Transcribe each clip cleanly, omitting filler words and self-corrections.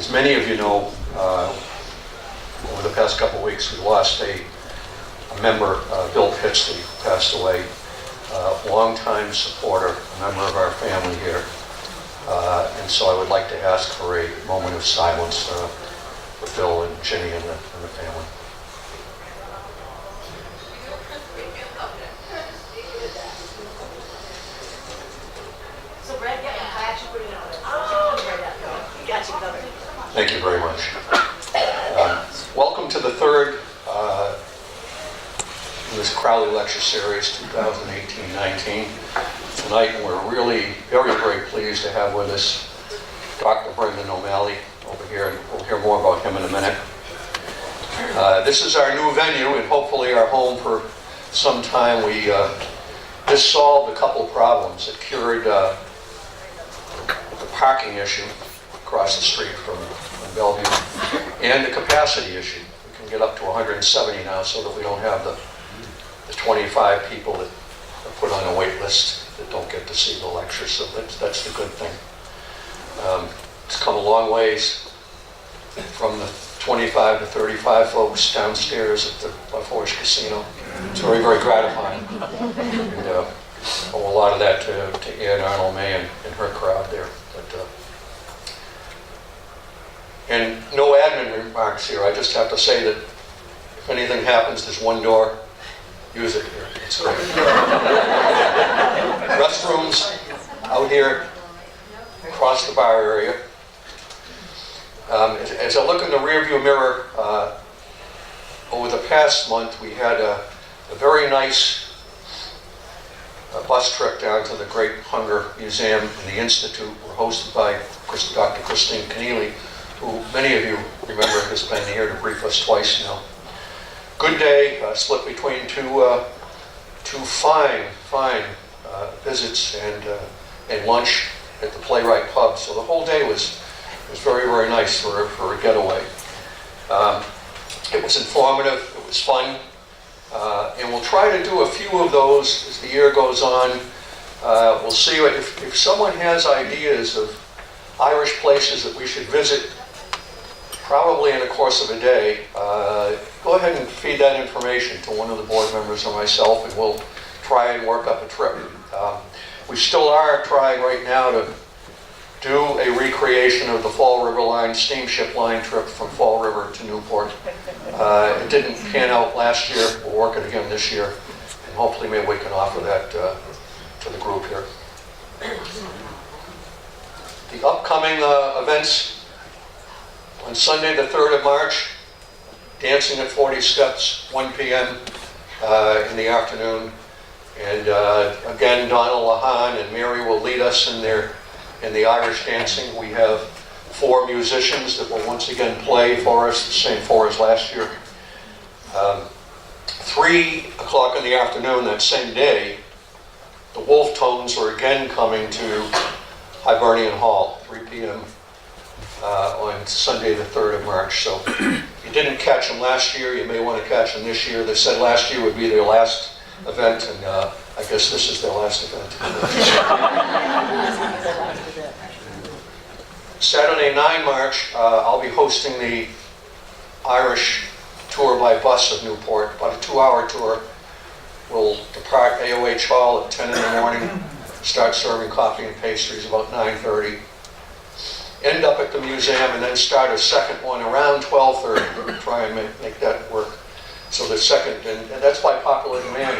As many of you know, over the past couple of weeks, we lost a member, Bill Pitsley, who passed away, longtime supporter, a member of our family here. And so I would like to ask for a moment of silence for Bill and Ginny and the family. Thank you very much. Welcome to the third in this Crowley Lecture Series 2018-19. Tonight we're really very, very pleased to have with us Dr. Brendan O'Malley over here, and we'll hear more about him in a minute. This is our new venue and hopefully our home for some time. This solved a couple problems. It cured the parking issue across the street from Bellevue, and the capacity issue. We can get up to 170 now, so that we don't have the 25 people that are put on a wait list that don't get to see the lecture, so that's the good thing. It's come a long ways from the 25 to 35 folks downstairs at the La Forge Casino. It's very, very gratifying. And owe a lot of that to Ann Arnold May and her crowd there. And no admin remarks here. I just have to say that if anything happens, there's one door. Use it here. It's great. Restrooms out here across the bar area. As I look in the rearview mirror, over the past month, we had a very nice bus trip down to the Great Hunger Museum and the Institute. We're hosted by Dr. Christine Keneally, who many of you remember has been here to brief us twice now. Good day, split between two fine visits and lunch at the Playwright Pub. So the whole day was very, very nice for a getaway. It was informative, it was fun, and we'll try to do a few of those as the year goes on. We'll see if someone has ideas of Irish places that we should visit, probably in the course of a day, go ahead and feed that information to one of the board members or myself, and we'll try and work up a trip. We still are trying right now to do a recreation of the Fall River Line steamship line trip from Fall River to Newport. It didn't pan out last year. We'll work it again this year, and hopefully maybe we can offer that to the group here. The upcoming events: on Sunday, the 3rd of March, dancing at 40 Steps, 1 p.m. In the afternoon. And again, Donald Lahan and Mary will lead us in the Irish dancing. We have 4 musicians that will once again play for us, the same 4 as last year. 3 o'clock in the afternoon that same day, the Wolf Tones are again coming to Hibernian Hall, 3 p.m. On Sunday the 3rd of March. So if you didn't catch them last year, you may want to catch them this year. They said last year would be their last event, and I guess this is their last event. Saturday, 9 March, I'll be hosting the Irish tour by bus of Newport, about a 2-hour tour. We'll depart AOH Hall at 10 in the morning, start serving coffee and pastries about 9:30. End up at the museum and then start a second one around 12:30. We'll try and make that work. So the second, and that's by popular demand.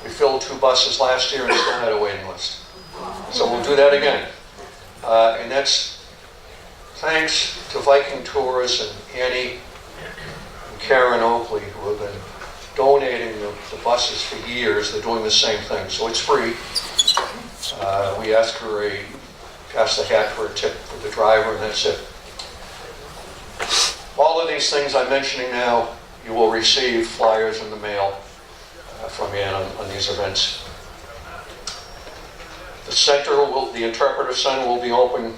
We filled 2 buses last year and still had a waiting list. So we'll do that again. And that's thanks to Viking Tours and Annie and Karen Oakley, who have been donating the buses for years. They're doing the same thing, so it's free. We ask for pass the hat for a tip for the driver, and that's it. All of these things I'm mentioning now, you will receive flyers in the mail from Ann on these events. The Interpretive Center will be open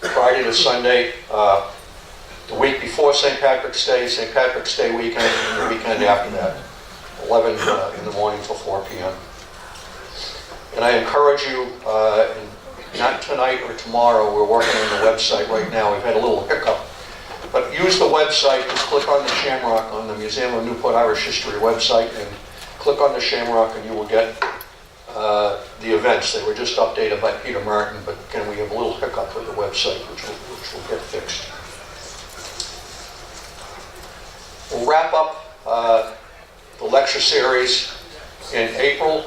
Friday to Sunday, the week before St. Patrick's Day weekend, and the weekend after that, 11 in the morning till 4 p.m. And I encourage you, and not tonight or tomorrow. We're working on the website right now. We've had a little hiccup. But use the website, just click on the Shamrock on the Museum of Newport Irish History website and click on the Shamrock and you will get the events. They were just updated by Peter Martin, but again, we have a little hiccup with the website, which will get fixed. We'll wrap up the lecture series in April.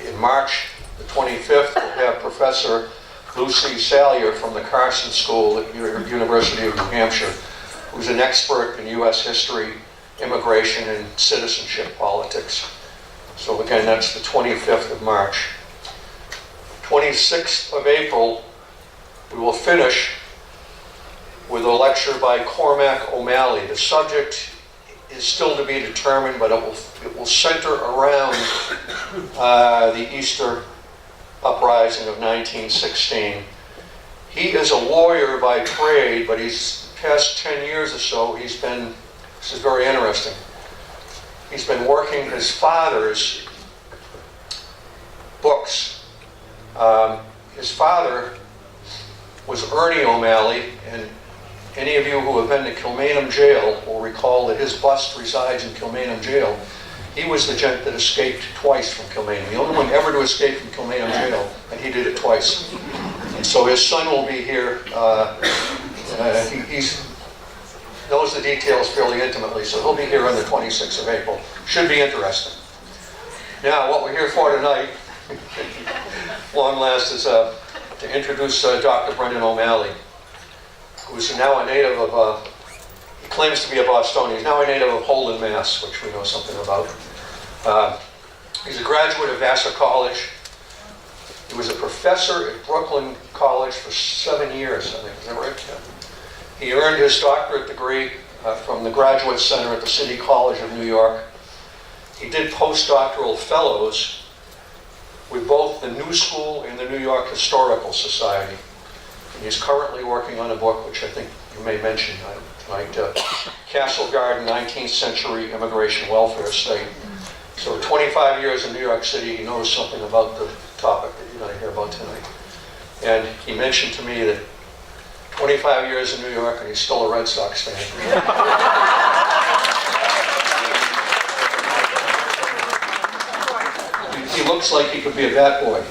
In March the 25th, we'll have Professor Lucy Salyer from the Carson School at University of New Hampshire, who's an expert in U.S. history, immigration, and citizenship politics. So again, that's the 25th of March. 26th of April, we will finish with a lecture by Cormac O'Malley. The subject is still to be determined, but it will center around the Easter uprising of 1916. He is a lawyer by trade, but he's past 10 years or so, this is very interesting, he's been working his father's books. His father was Ernie O'Malley, and any of you who have been to Kilmainham Jail will recall that his bust resides in Kilmainham Jail. He was the gent that escaped twice from Kilmainham, the only one ever to escape from Kilmainham Jail, and he did it twice. And so his son will be here. He knows the details fairly intimately, so he'll be here on the 26th of April. Should be interesting. Now, what we're here for tonight, long last, is to introduce Dr. Brendan O'Malley, who's now a native of, he claims to be a Bostonian. He's now a native of Holden, Mass., which we know something about. He's a graduate of Vassar College. He was a professor at Brooklyn College for 7 years, I think. Is that right? Yeah. He earned his doctorate degree from the Graduate Center at the City College of New York. He did postdoctoral fellows with both the New School and the New York Historical Society. And he's currently working on a book, which I think you may mention tonight, Castle Garden, 19th-Century Immigration Welfare State. So 25 years in New York City, he knows something about the topic that you're going to hear about tonight. And he mentioned to me that 25 years in New York and he's still a Red Sox fan. He looks like he could be a bat boy.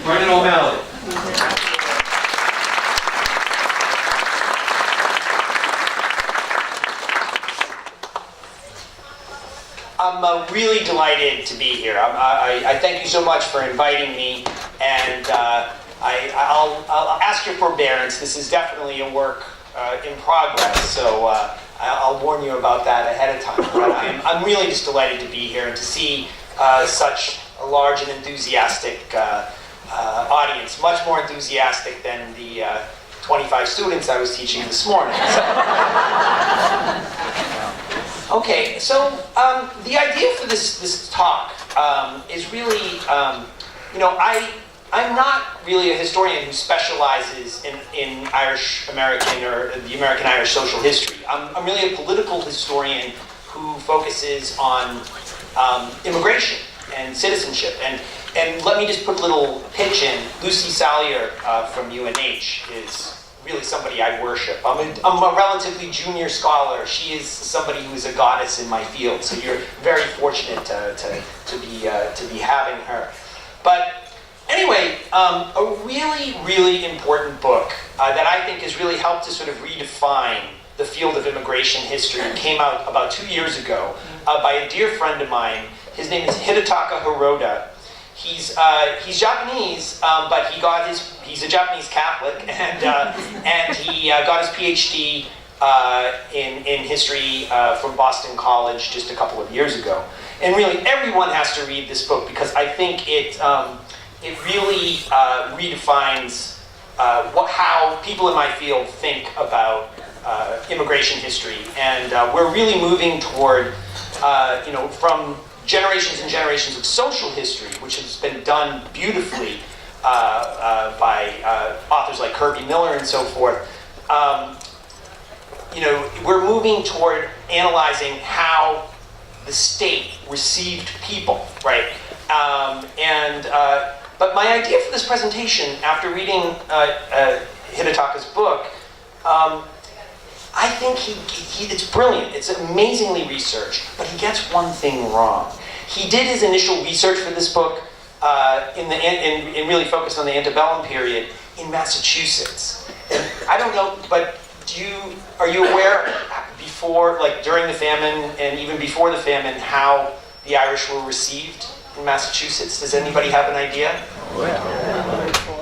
Brendan O'Malley. I'm really delighted to be here. I thank you so much for inviting me, and I'll ask your forbearance. This is definitely a work in progress, so I'll warn you about that ahead of time. But I'm really just delighted to be here and to see such a large and enthusiastic audience, much more enthusiastic than the 25 students I was teaching this morning. Okay, so the idea for this talk is really, I'm not really a historian who specializes in Irish American or the American Irish social history. I'm really a political historian who focuses on immigration and citizenship. And let me just put a little pitch in. Lucy Salyer from UNH is really somebody I worship. I'm a relatively junior scholar. She is somebody who is a goddess in my field. So you're very fortunate to be having her. But anyway, a really, really important book that I think has really helped to sort of redefine the field of immigration history came out about 2 years ago by a dear friend of mine. His name is Hidetaka Hirota. He's Japanese, but he's a Japanese Catholic, and he got his Ph.D. in history from Boston College just a couple of years ago. And really, everyone has to read this book because I think it really redefines how people in my field think about immigration history, and we're really moving toward, from generations and generations of social history, which has been done beautifully by authors like Kirby Miller and so forth. We're moving toward analyzing how the state received people, right? But my idea for this presentation, after reading Hidetaka's book, I think it's brilliant. It's amazingly researched, but he gets one thing wrong. He did his initial research for this book and really focused on the antebellum period in Massachusetts. And I don't know, but are you aware before, like during the famine and even before the famine, how the Irish were received in Massachusetts? Does anybody have an idea?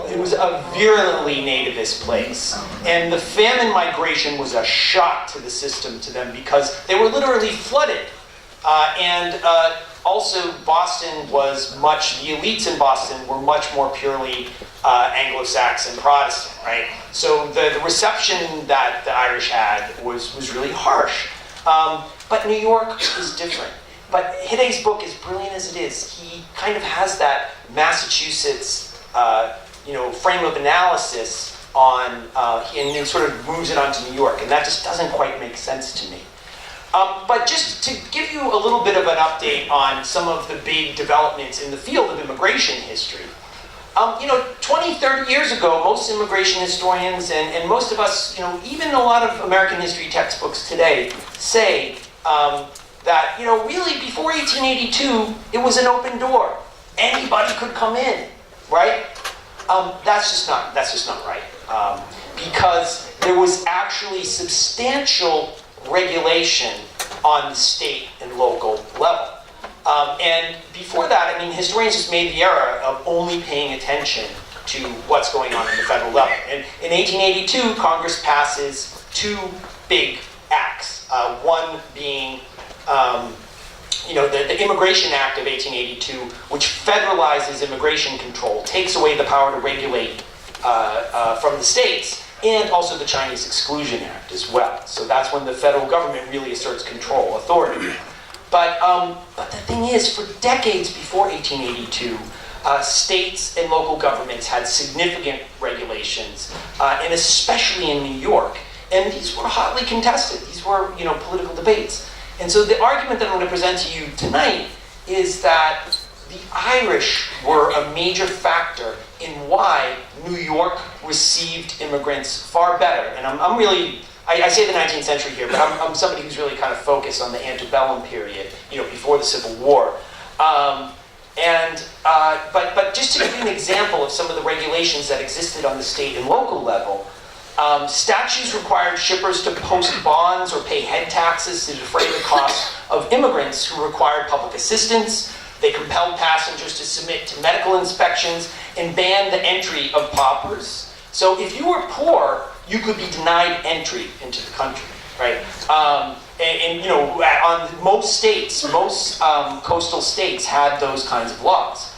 It was a virulently nativist place. And the famine migration was a shock to the system to them because they were literally flooded. Also, Boston was the elites in Boston were much more purely Anglo-Saxon Protestant, right? So the reception that the Irish had was really harsh. But New York is different. But Hide's book, as brilliant as it is, he kind of has that Massachusetts frame of analysis on, and then sort of moves it onto New York, and that just doesn't quite make sense to me. But just to give you a little bit of an update on some of the big developments in the field of immigration history. 20, 30 years ago, most immigration historians and most of us, even a lot of American history textbooks today say that, really before 1882, it was an open door. Anybody could come in, right? That's just not right. Because there was actually substantial regulation on the state and local level. And before that, historians just made the error of only paying attention to what's going on in the federal level. And in 1882, Congress passes two big acts. One being the Immigration Act of 1882, which federalizes immigration control, takes away the power to regulate from the states, and also the Chinese Exclusion Act as well. So that's when the federal government really asserts control, authority. But the thing is, for decades before 1882, states and local governments had significant regulations, and especially in New York. And these were hotly contested. These were, political debates. And so the argument that I'm going to present to you tonight is that the Irish were a major factor in why New York received immigrants far better. And I say the 19th century here, but I'm somebody who's really kind of focused on the antebellum period, before the Civil War. But just to give you an example of some of the regulations that existed on the state and local level, statutes required shippers to post bonds or pay head taxes to defray the costs of immigrants who required public assistance. They compelled passengers to submit to medical inspections and banned the entry of paupers. So if you were poor, you could be denied entry into the country, right? On most states, most coastal states had those kinds of laws.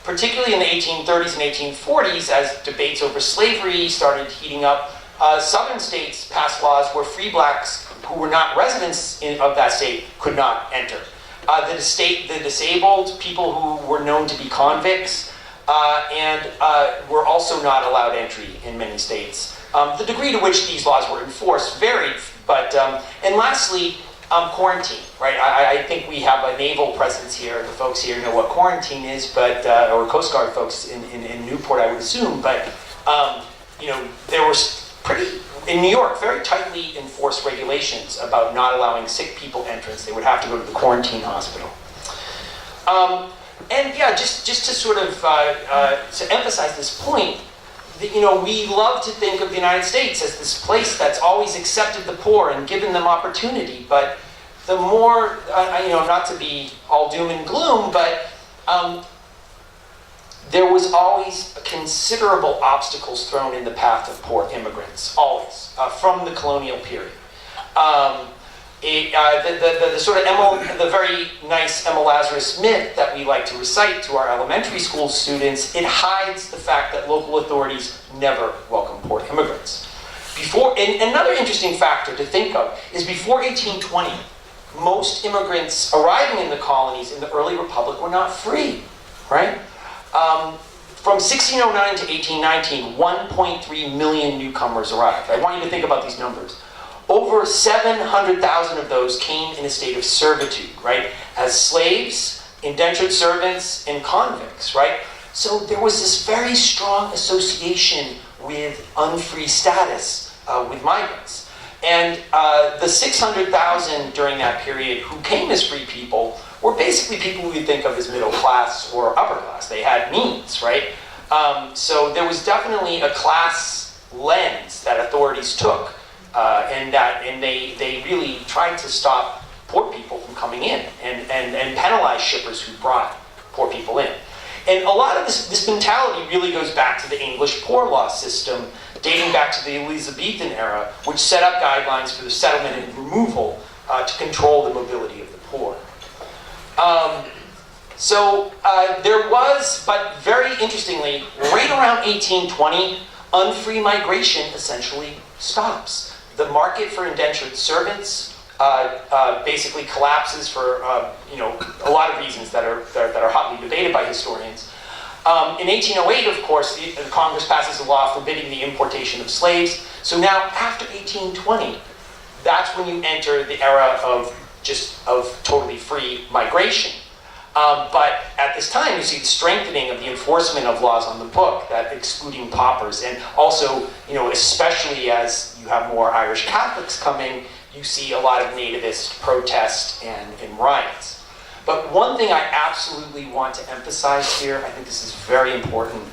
Particularly in the 1830s and 1840s, as debates over slavery started heating up, southern states passed laws where free blacks who were not residents of that state could not enter. The disabled, people who were known to be convicts, and were also not allowed entry in many states. The degree to which these laws were enforced varied, and lastly, quarantine, right? I think we have a naval presence here. The folks here know what quarantine is, or Coast Guard folks in Newport, I would assume. But there was in New York, very tightly enforced regulations about not allowing sick people entrance. They would have to go to the quarantine hospital. Just to sort of to emphasize this point, we love to think of the United States as this place that's always accepted the poor and given them opportunity. But the more, not to be all doom and gloom, but there was always considerable obstacles thrown in the path of poor immigrants, always, from the colonial period. The very nice Emma Lazarus myth that we like to recite to our elementary school students, it hides the fact that local authorities never welcome poor immigrants. Another interesting factor to think of is before 1820, most immigrants arriving in the colonies in the early republic were not free, right? From 1609 to 1819, 1.3 million newcomers arrived. I want you to think about these numbers. Over 700,000 of those came in a state of servitude, right? As slaves indentured servants, and convicts, right? So there was this very strong association with unfree status with migrants. And the 600,000 during that period who came as free people were basically people we would think of as middle class or upper class. They had means, right? So there was definitely a class lens that authorities took, and they really tried to stop poor people from coming in and penalize shippers who brought poor people in. And a lot of this mentality really goes back to the English poor law system, dating back to the Elizabethan era, which set up guidelines for the settlement and removal to control the mobility of the poor. There was, but very interestingly, right around 1820, unfree migration essentially stops. The market for indentured servants basically collapses for a lot of reasons that are hotly debated by historians. In 1808, of course, the Congress passes a law forbidding the importation of slaves. So now, after 1820, that's when you enter the era of totally free migration. But at this time, you see the strengthening of the enforcement of laws on the book, that excluding paupers, and also, especially as you have more Irish Catholics coming, you see a lot of nativist protest and riots. But one thing I absolutely want to emphasize here, I think this is very important.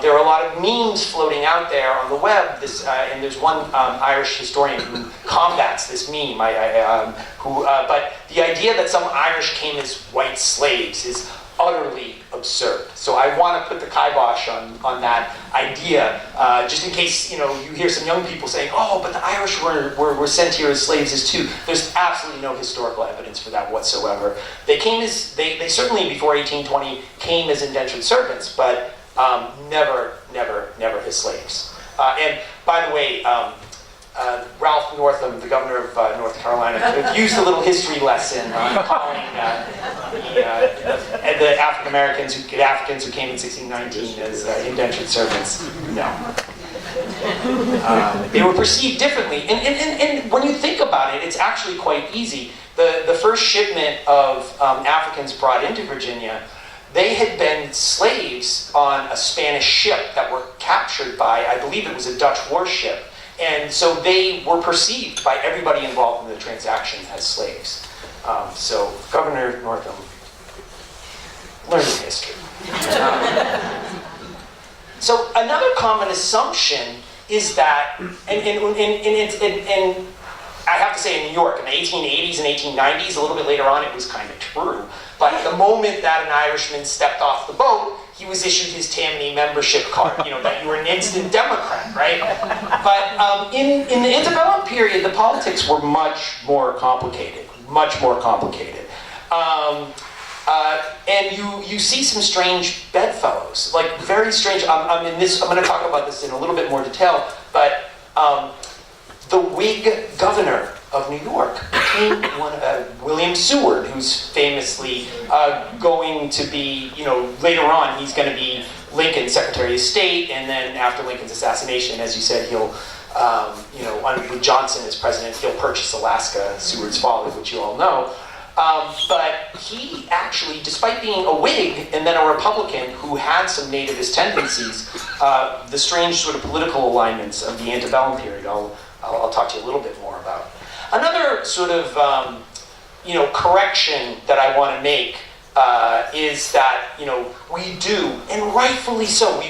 There are a lot of memes floating out there on the web, and there's one Irish historian who combats this meme, but the idea that some Irish came as white slaves is utterly absurd. So I want to put the kibosh on that idea, just in case you hear some young people saying, "Oh, but the Irish were sent here as slaves as too." There's absolutely no historical evidence for that whatsoever. They certainly before 1820 came as indentured servants, but never as slaves. And by the way, Ralph Northam, the governor of North Carolina, used a little history lesson on calling the Africans who came in 1619 as indentured servants. No. They were perceived differently. And when you think about it, it's actually quite easy. The first shipment of Africans brought into Virginia, they had been slaves on a Spanish ship that were captured by, I believe it was a Dutch warship. And so they were perceived by everybody involved in the transaction as slaves. So Governor Northam learned history. So another common assumption is that, and I have to say in New York, in the 1880s and 1890s, a little bit later on, it was kind of true. But the moment that an Irishman stepped off the boat, he was issued his Tammany membership card, that you were an instant Democrat, right? But in the antebellum period, the politics were much more complicated. And you see some strange bedfellows, like very strange. I'm going to talk about this in a little bit more detail, but the Whig governor of New York became William Seward, who's famously going to be, later on, he's going to be Lincoln's Secretary of State, and then after Lincoln's assassination, as you said, he'll, with Johnson as president, he'll purchase Alaska, Seward's Folly, which you all know. But he actually, despite being a Whig and then a Republican who had some nativist tendencies, the strange sort of political alignments of the antebellum period, I'll talk to you a little bit more about. Another sort of, correction that I want to make is that, we do, and rightfully so,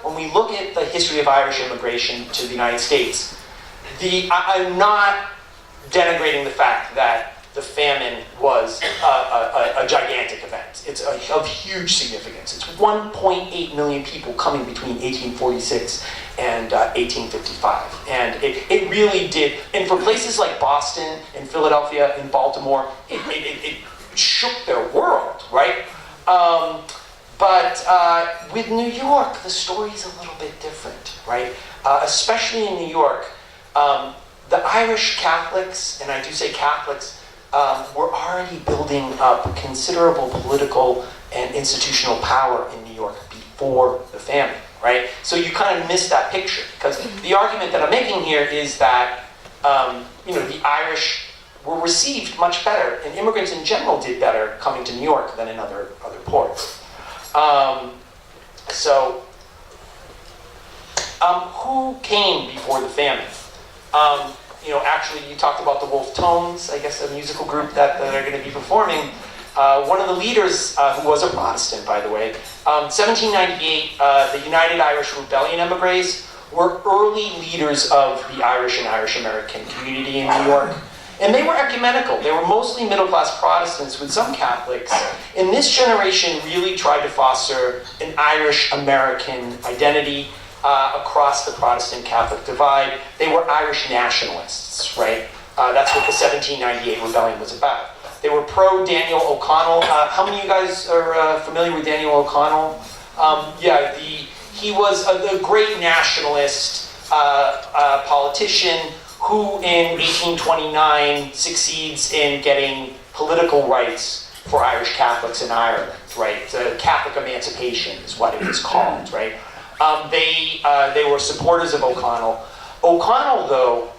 when we look at the history of Irish immigration to the United States, I'm not denigrating the fact that the famine was a gigantic event. It's of huge significance. It's 1.8 million people coming between 1846 and 1855. And it really did. And for places like Boston and Philadelphia and Baltimore, it shook their world, right? But with New York, the story's a little bit different, right? Especially in New York, the Irish Catholics, and I do say Catholics, were already building up considerable political and institutional power in New York before the famine, right? So you kind of miss that picture, because the argument that I'm making here is that, the Irish were received much better, and immigrants in general did better coming to New York than in other ports. Who came before the famine? Actually, you talked about the Wolf Tones, I guess a musical group that are going to be performing. One of the leaders, who was a Protestant, by the way, 1798, the United Irish Rebellion emigres were early leaders of the Irish and Irish-American community in New York. And they were ecumenical. They were mostly middle-class Protestants with some Catholics. And this generation really tried to foster an Irish-American identity across the Protestant-Catholic divide. They were Irish nationalists, right? That's what the 1798 rebellion was about. They were pro-Daniel O'Connell. How many of you guys are familiar with Daniel O'Connell? He was a great nationalist politician who in 1829 succeeds in getting political rights for Irish Catholics in Ireland, right? Catholic emancipation is what it was called, right? They were supporters of O'Connell. O'Connell, though,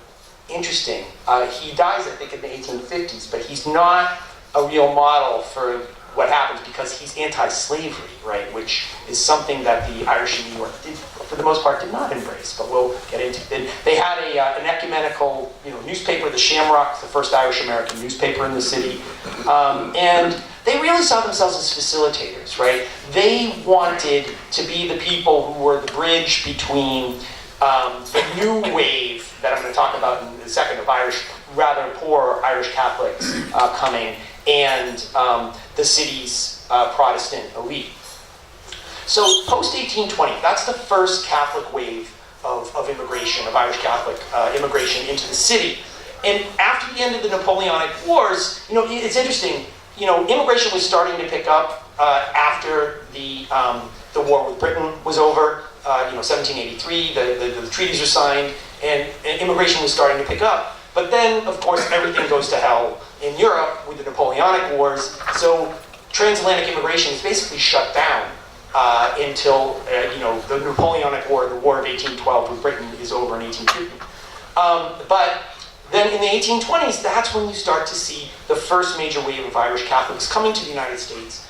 interesting, he dies, I think, in the 1850s, but he's not a real model for what happens because he's anti-slavery, right? Which is something that the Irish in New York did, for the most part, did not embrace. But we'll get into it. They had an ecumenical, newspaper, the Shamrock, the first Irish-American newspaper in the city, and they really saw themselves as facilitators, right? They wanted to be the people who were the bridge between the new wave that I'm going to talk about in a second of Irish, rather poor Irish Catholics coming, and the city's Protestant elite. So post-1820, that's the first Catholic wave of immigration, of Irish Catholic immigration into the city. And after the end of the Napoleonic Wars, it's interesting, immigration was starting to pick up after the war with Britain was over. 1783, the treaties were signed, and immigration was starting to pick up. But then, of course, everything goes to hell in Europe with the Napoleonic Wars. So transatlantic immigration is basically shut down until the Napoleonic War, the War of 1812 with Britain, is over in 1850. But then in the 1820s, that's when you start to see the first major wave of Irish Catholics coming to the United States.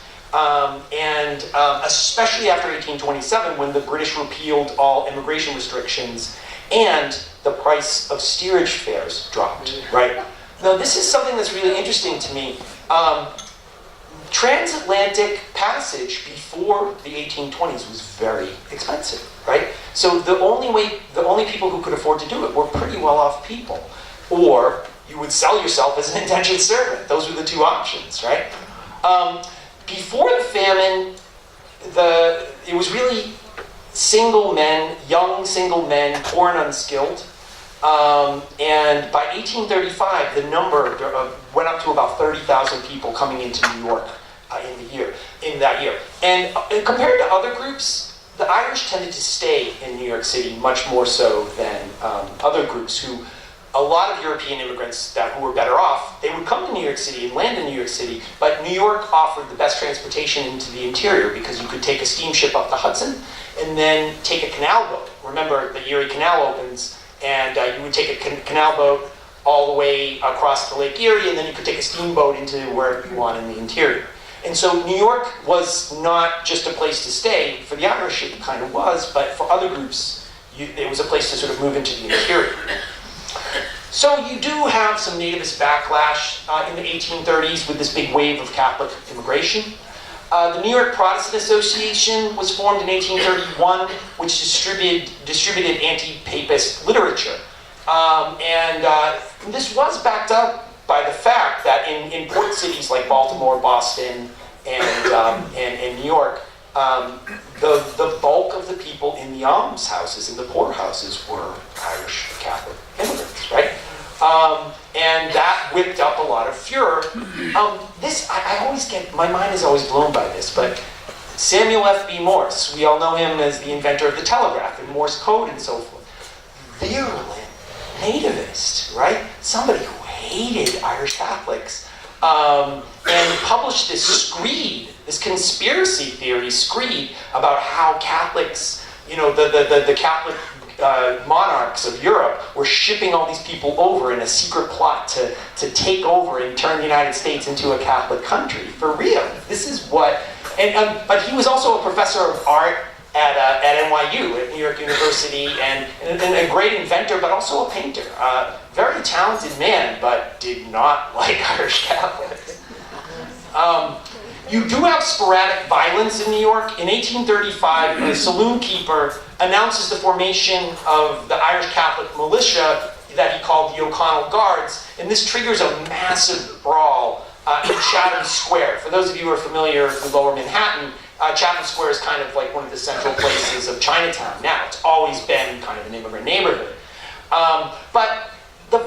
Especially after 1827, when the British repealed all immigration restrictions and the price of steerage fares dropped, right? Now, this is something that's really interesting to me. Transatlantic passage before the 1820s was very expensive, right? So the only people who could afford to do it were pretty well-off people, or you would sell yourself as an indentured servant. Those were the two options, right? Before the famine, it was really single men, young single men, poor and unskilled. And by 1835, the number went up to about 30,000 people coming into New York in that year. And compared to other groups, the Irish tended to stay in New York City much more so than other groups who. A lot of European immigrants who were better off, they would come to New York City and land in New York City, but New York offered the best transportation into the interior because you could take a steamship up the Hudson and then take a canal boat. Remember, the Erie Canal opens, and you would take a canal boat all the way across the Lake Erie, and then you could take a steamboat into wherever you want in the interior. And so New York was not just a place to stay. For the Irish, it kind of was, but for other groups, it was a place to sort of move into the interior. So you do have some nativist backlash in the 1830s with this big wave of Catholic immigration. The New York Protestant Association was formed in 1831, which distributed anti-papist literature. This was backed up by the fact that in port cities like Baltimore, Boston, and New York, the bulk of the people in the almshouses, in the poorhouses, were Irish Catholic immigrants, right? And that whipped up a lot of furor. My mind is always blown by this, but Samuel F.B. Morse, we all know him as the inventor of the telegraph and Morse code and so forth. Virulent nativist, right? Somebody who hated Irish Catholics, and published this screed, this conspiracy theory screed about how Catholics, the Catholic monarchs of Europe were shipping all these people over in a secret plot to take over and turn the United States into a Catholic country. For real. This is what... but he was also a professor of art at NYU, at New York University, and a great inventor, but also a painter. Very talented man, but did not like Irish Catholics. You do have sporadic violence in New York. In 1835, a saloon keeper announces the formation of the Irish Catholic militia that he called the O'Connell Guards, and this triggers a massive brawl in Chatham Square. For those of you who are familiar with Lower Manhattan, Chatham Square is kind of like one of the central places of Chinatown now. It's always been kind of an immigrant neighborhood. But the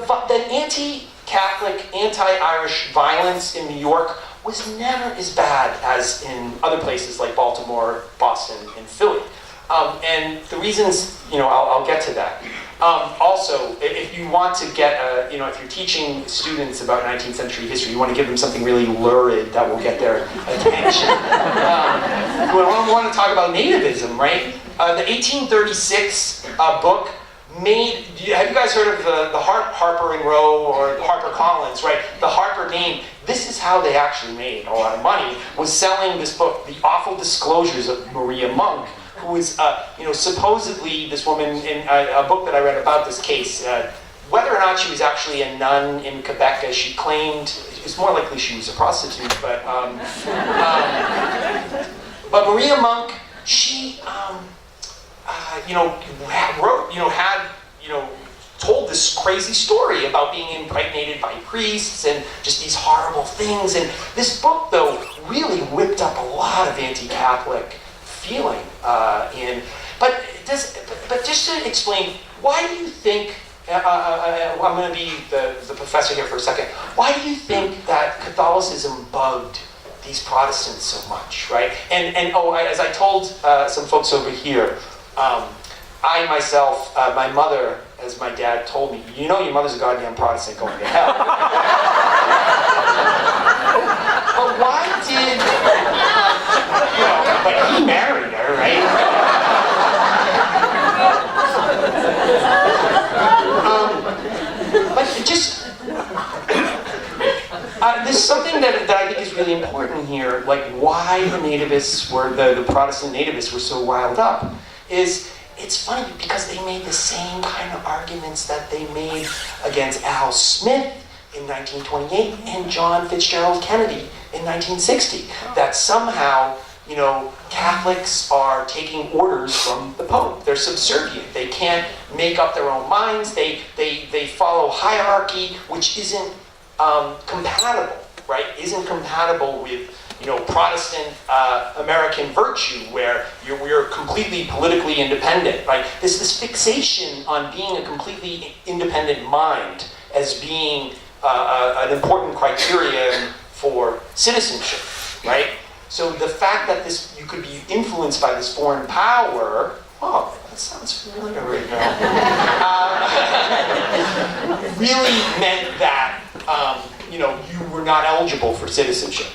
anti-Catholic, anti-Irish violence in New York was never as bad as in other places like Baltimore, Boston, and Philly. And the reasons, I'll get to that. Also, if you want to get, if you're teaching students about 19th century history, you want to give them something really lurid that will get their attention. We want to talk about nativism, right? The 1836 book have you guys heard of the Harper and Row or Harper Collins, right? The Harper name, this is how they actually made a lot of money, was selling this book, The Awful Disclosures of Maria Monk, who was, supposedly this woman in a book that I read about this case. Whether or not she was actually a nun in Quebec, as she claimed, it's more likely she was a prostitute. But Maria Monk, she, told this crazy story about being impregnated by priests and just these horrible things. And this book, though, really whipped up a lot of anti-Catholic feeling but just to explain, why do you think, I'm going to be the professor here for a second, why do you think that Catholicism bugged these Protestants so much, right? And as I told some folks over here, I myself, my mother, as my dad told me, your mother's a goddamn Protestant going to hell. But why did, but he married her, right? But just, there's something that I think is really important here, like why the nativists the Protestant nativists were so riled up, is it's funny because they made the same kind of arguments that they made against Al Smith in 1928 and John Fitzgerald Kennedy in 1960. That somehow, Catholics are taking orders from the Pope. They're subservient. They can't make up their own minds. They follow hierarchy, which isn't compatible, right? Isn't compatible with Protestant American virtue, where we're completely politically independent, right? There's this fixation on being a completely independent mind as being an important criterion for citizenship, right? So the fact that you could be influenced by this foreign power, that sounds familiar right now, really meant that you were not eligible for citizenship.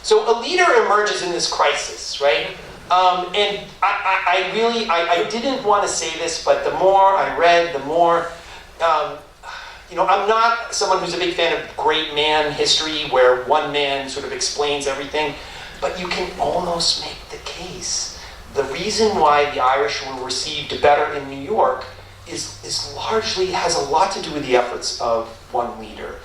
So a leader emerges in this crisis, right? And I didn't want to say this, but the more I read, the more, I'm not someone who's a big fan of great man history where one man sort of explains everything, but you can almost make the case. The reason why the Irish were received better in New York is largely, has a lot to do with the efforts of one leader.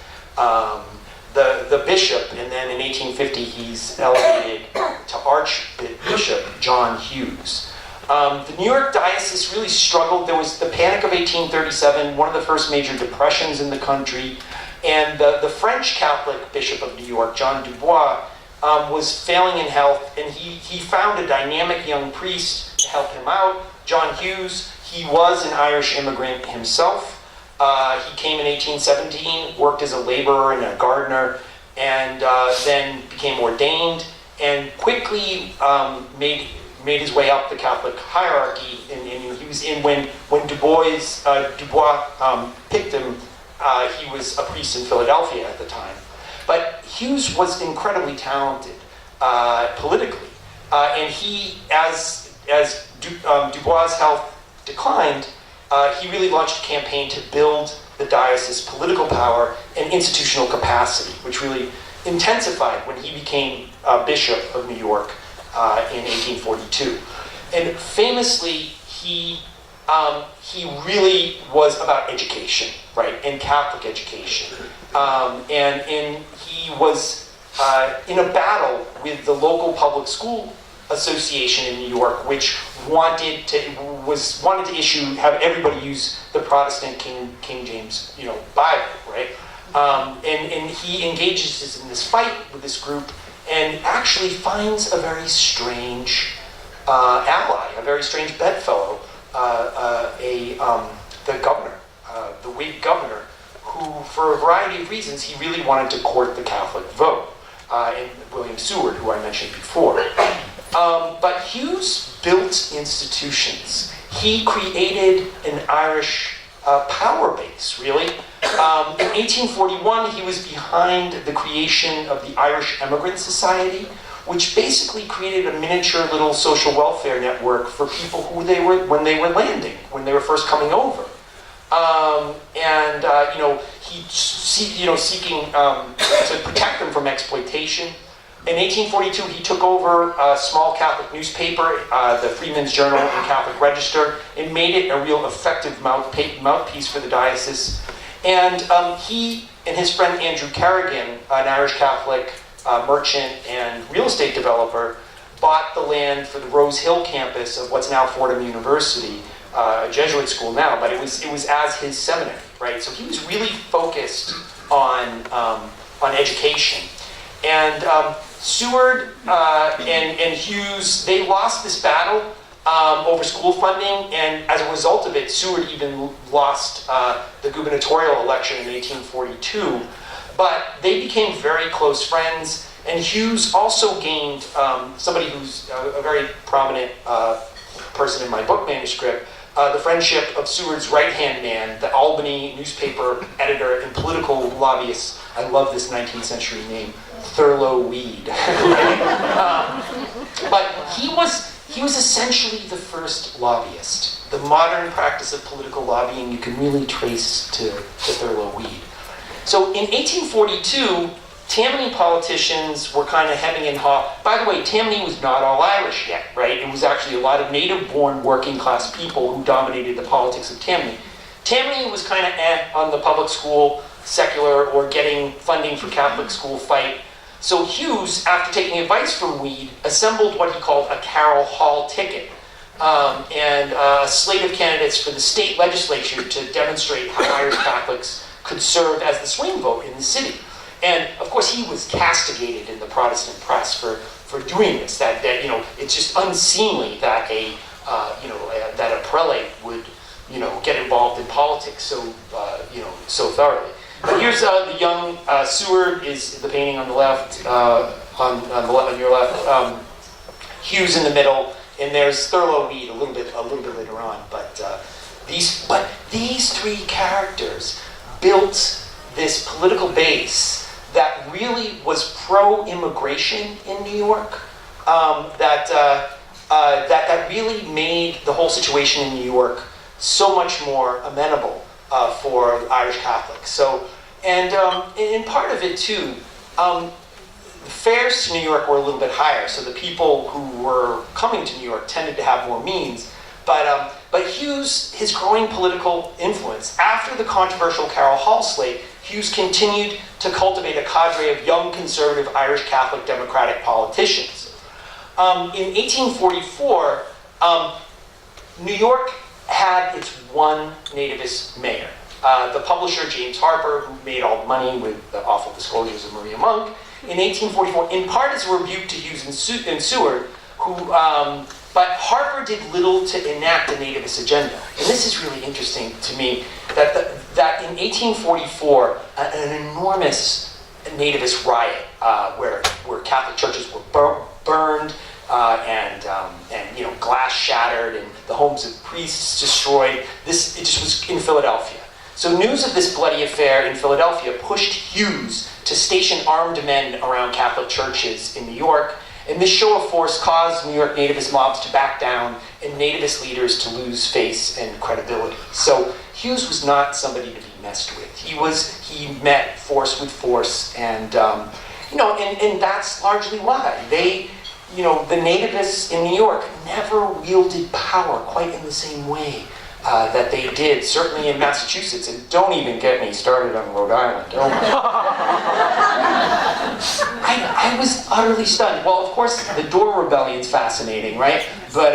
The bishop, and then in 1850 he's elevated to Archbishop John Hughes. The New York diocese really struggled. There was the Panic of 1837, one of the first major depressions in the country, and the French Catholic Bishop of New York, John Dubois, was failing in health, and he found a dynamic young priest to help him out, John Hughes. He was an Irish immigrant himself. He came in 1817, worked as a laborer and a gardener, and then became ordained, and quickly made his way up the Catholic hierarchy. And he was in when Dubois picked him. He was a priest in Philadelphia at the time. But Hughes was incredibly talented politically, and he, as Du Bois' health declined, he really launched a campaign to build the diocese political power and institutional capacity, which really intensified when he became Bishop of New York in 1842. And famously, he really was about education, right, and Catholic education. And he was in a battle with the local public school association in New York, which wanted to have everybody use the Protestant King James, Bible, right? And he engages in this fight with this group and actually finds a very strange ally, a very strange bedfellow, the governor, the Whig governor, who, for a variety of reasons, he really wanted to court the Catholic vote, and William Seward, who I mentioned before. But Hughes built institutions. He created an Irish power base, really. In 1841, he was behind the creation of the Irish Emigrant Society, which basically created a miniature little social welfare network for people when they were landing, when they were first coming over. Seeking to protect them from exploitation. In 1842, he took over a small Catholic newspaper, the Freeman's Journal and Catholic Register, and made it a real effective mouthpiece for the diocese. And he and his friend Andrew Carrigan, an Irish Catholic merchant and real estate developer, bought the land for the Rose Hill campus of what's now Fordham University, a Jesuit school now, but it was as his seminary, right? So he was really focused on education. And Seward and Hughes, they lost this battle over school funding, and as a result of it, Seward even lost the gubernatorial election in 1842. But they became very close friends, and Hughes also gained somebody who's a very prominent person in my book manuscript, the friendship of Seward's right-hand man, the Albany newspaper editor and political lobbyist. I love this 19th century name, Thurlow Weed. But he was essentially the first lobbyist. The modern practice of political lobbying you can really trace to Thurlow Weed. So in 1842, Tammany politicians were kind of hemming and hawing. By the way, Tammany was not all Irish yet, right? It was actually a lot of native-born working-class people who dominated the politics of Tammany. Tammany was kind of on the public school, secular, or getting funding for Catholic school fight. So Hughes, after taking advice from Weed, assembled what he called a Carroll Hall ticket, and a slate of candidates for the state legislature to demonstrate how Irish Catholics could serve as the swing vote in the city. And of course, he was castigated in the Protestant press for doing this. That it's just unseemly that that a prelate would get involved in politics so thoroughly. But here's the young Seward is the painting on the left, on your left. Hughes in the middle, and there's Thurlow Weed a little bit later on. But these three characters built this political base that really was pro-immigration in New York, that really made the whole situation in New York so much more amenable for Irish Catholics. So, and part of it too, the fares to New York were a little bit higher, so the people who were coming to New York tended to have more means. But Hughes, his growing political influence, after the controversial Carroll Hall slate, Hughes continued to cultivate a cadre of young conservative Irish Catholic Democratic politicians. In 1844, New York had its one nativist mayor. The publisher, James Harper, who made all the money with the awful disclosures of Maria Monk, in 1844, in part as a rebuke to Hughes and Seward, but Harper did little to enact a nativist agenda. And this is really interesting to me, that in 1844, an enormous nativist riot where Catholic churches were burned and glass shattered and the homes of priests destroyed. It just was in Philadelphia. So news of this bloody affair in Philadelphia pushed Hughes to station armed men around Catholic churches in New York. And this show of force caused New York nativist mobs to back down and nativist leaders to lose face and credibility. So Hughes was not somebody to be messed with. He met force with force, and and that's largely why they, the nativists in New York never wielded power quite in the same way that they did, certainly in Massachusetts, and don't even get me started on Rhode Island. Oh I was utterly stunned. Well, of course, the Dorr Rebellion's fascinating, right? But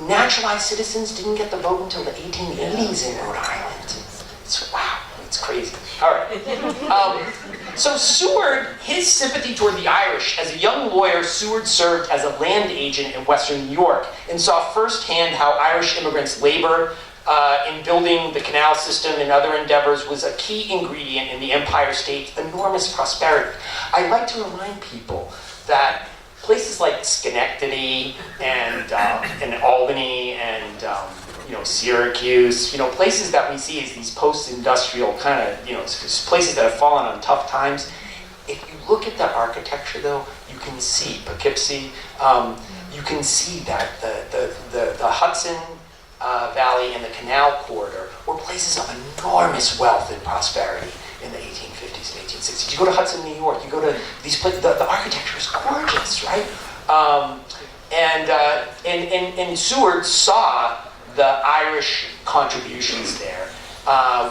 naturalized citizens didn't get the vote until the 1880s in Rhode Island. Wow, it's crazy. All right. So Seward, his sympathy toward the Irish, as a young lawyer, Seward served as a land agent in Western New York and saw firsthand how Irish immigrants' labor in building the canal system and other endeavors was a key ingredient in the Empire State's enormous prosperity. I like to remind people that places like Schenectady and Albany and Syracuse, places that we see as these post-industrial kind of, places that have fallen on tough times. If you look at the architecture, though, you can see Poughkeepsie. You can see that the Hudson Valley and the Canal Corridor were places of enormous wealth and prosperity in the 1850s and 1860s. You go to Hudson, New York. You go to these places. The architecture is gorgeous, right? And Seward saw the Irish contributions there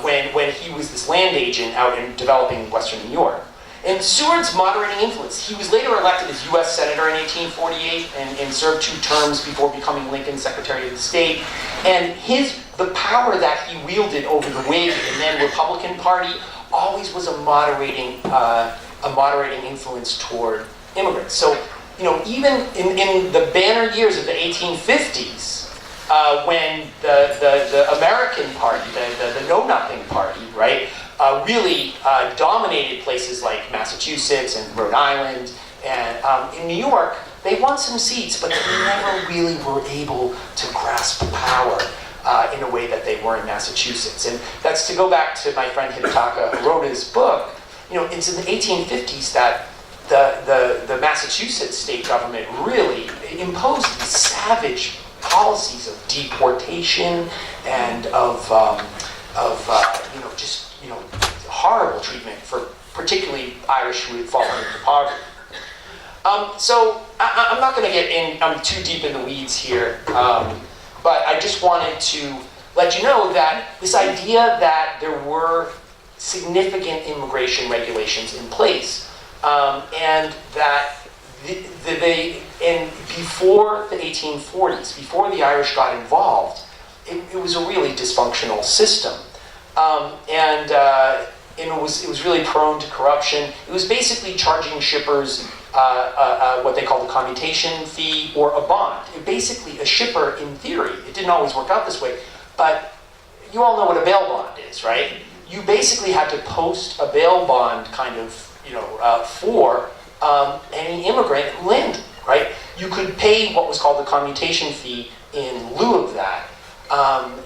when he was this land agent out in developing Western New York. And Seward's moderating influence. He was later elected as U.S. Senator in 1848 and served 2 terms before becoming Lincoln's Secretary of the State. And the power that he wielded over the Whig and then Republican Party always was a moderating influence toward immigrants. So, even in the banner years of the 1850s, when the American Party, the Know-Nothing Party, right, really dominated places like Massachusetts and Rhode Island, and in New York, they won some seats, but they never really were able to grasp power in a way that they were in Massachusetts. And that's to go back to my friend Hidetaka, who wrote his book. It's in the 1850s that the Massachusetts state government really imposed these savage policies of deportation and of horrible treatment for particularly Irish who had fallen into poverty. So I'm not going to get in too deep in the weeds here, but I just wanted to let you know that this idea that there were significant immigration regulations in place, and that before the 1840s, before the Irish got involved, it was a really dysfunctional system, and it was really prone to corruption. It was basically charging shippers what they call the commutation fee or a bond. Basically, a shipper, in theory, it didn't always work out this way, but you all know what a bail bond is, right? You basically had to post a bail bond kind of, for any immigrant who landed, right? You could pay what was called the commutation fee in lieu of that.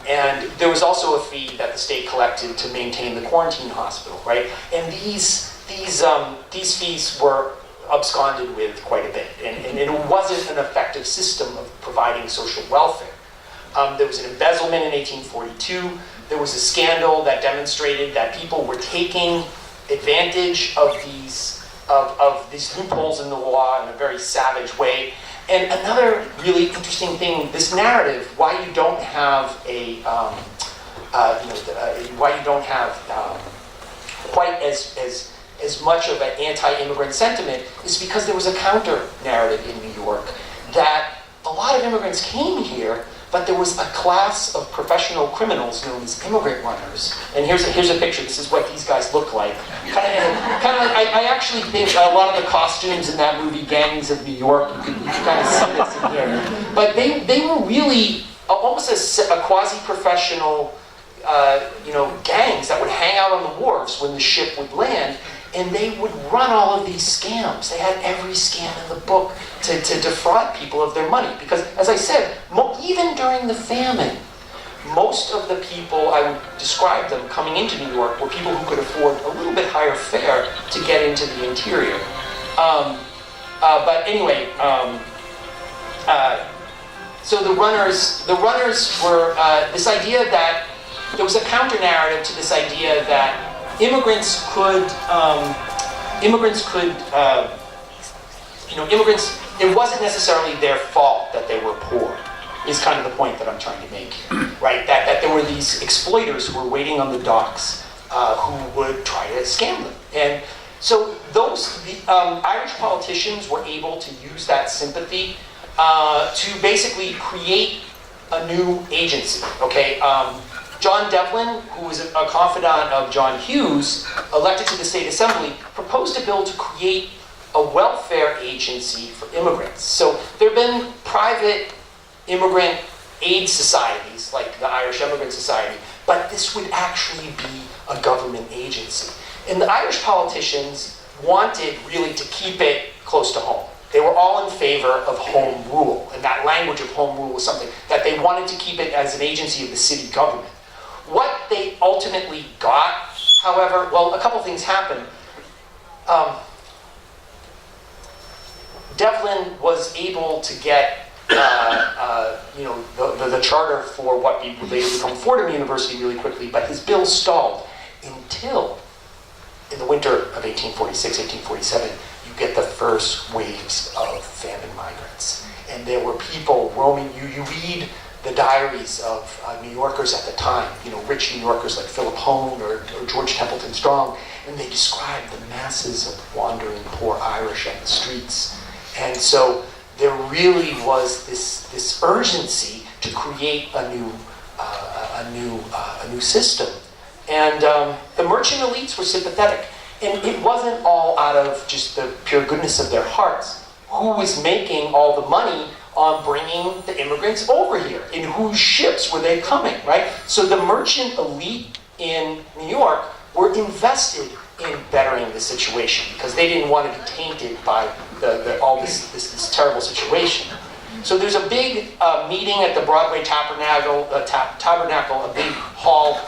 And there was also a fee that the state collected to maintain the quarantine hospital, right? And these fees were absconded with quite a bit, and it wasn't an effective system of providing social welfare. There was an embezzlement in 1842. There was a scandal that demonstrated that people were taking advantage of these loopholes in the law in a very savage way. And another really interesting thing, this narrative, why you don't have quite as much of an anti-immigrant sentiment, is because there was a counter narrative in New York that a lot of immigrants came here, but there was a class of professional criminals known as immigrant runners. And here's a picture. This is what these guys look like. I actually think a lot of the costumes in that movie, Gangs of New York, you can kind of see this in here. But they were really almost a quasi-professional, gangs that would hang out on the wharves when the ship would land. And they would run all of these scams. They had every scam in the book to defraud people of their money. Because, as I said, even during the famine, most of the people, I would describe them coming into New York, were people who could afford a little bit higher fare to get into the interior. But anyway, so the runners were this idea that there was a counter narrative to this idea that immigrants could, it wasn't necessarily their fault that they were poor, is kind of the point that I'm trying to make here, right? That there were these exploiters who were waiting on the docks who would try to scam them. And so the Irish politicians were able to use that sympathy to basically create a new agency, okay? John Devlin, who was a confidant of John Hughes, elected to the state assembly, proposed a bill to create a welfare agency for immigrants. So there have been private immigrant aid societies, like the Irish Immigrant Society, but this would actually be a government agency. And the Irish politicians wanted really to keep it close to home. They were all in favor of home rule, and that language of home rule was something that they wanted to keep it as an agency of the city government. What they ultimately got, however, well, a couple things happened. Devlin was able to get the charter for what would later become Fordham University really quickly, but his bill stalled until in the winter of 1846, 1847, you get the first waves of famine migrants. And there were people roaming. You read the diaries of New Yorkers at the time, rich New Yorkers like Philip Hone or George Templeton Strong, and they described the masses of wandering poor Irish on the streets. And so there really was this urgency to create a new system. And the merchant elites were sympathetic. And it wasn't all out of just the pure goodness of their hearts. Who was making all the money on bringing the immigrants over here? In whose ships were they coming, right? So the merchant elite in New York were invested in bettering the situation because they didn't want to be tainted by all this terrible situation. So there's a big meeting at the Broadway Tabernacle, a big hall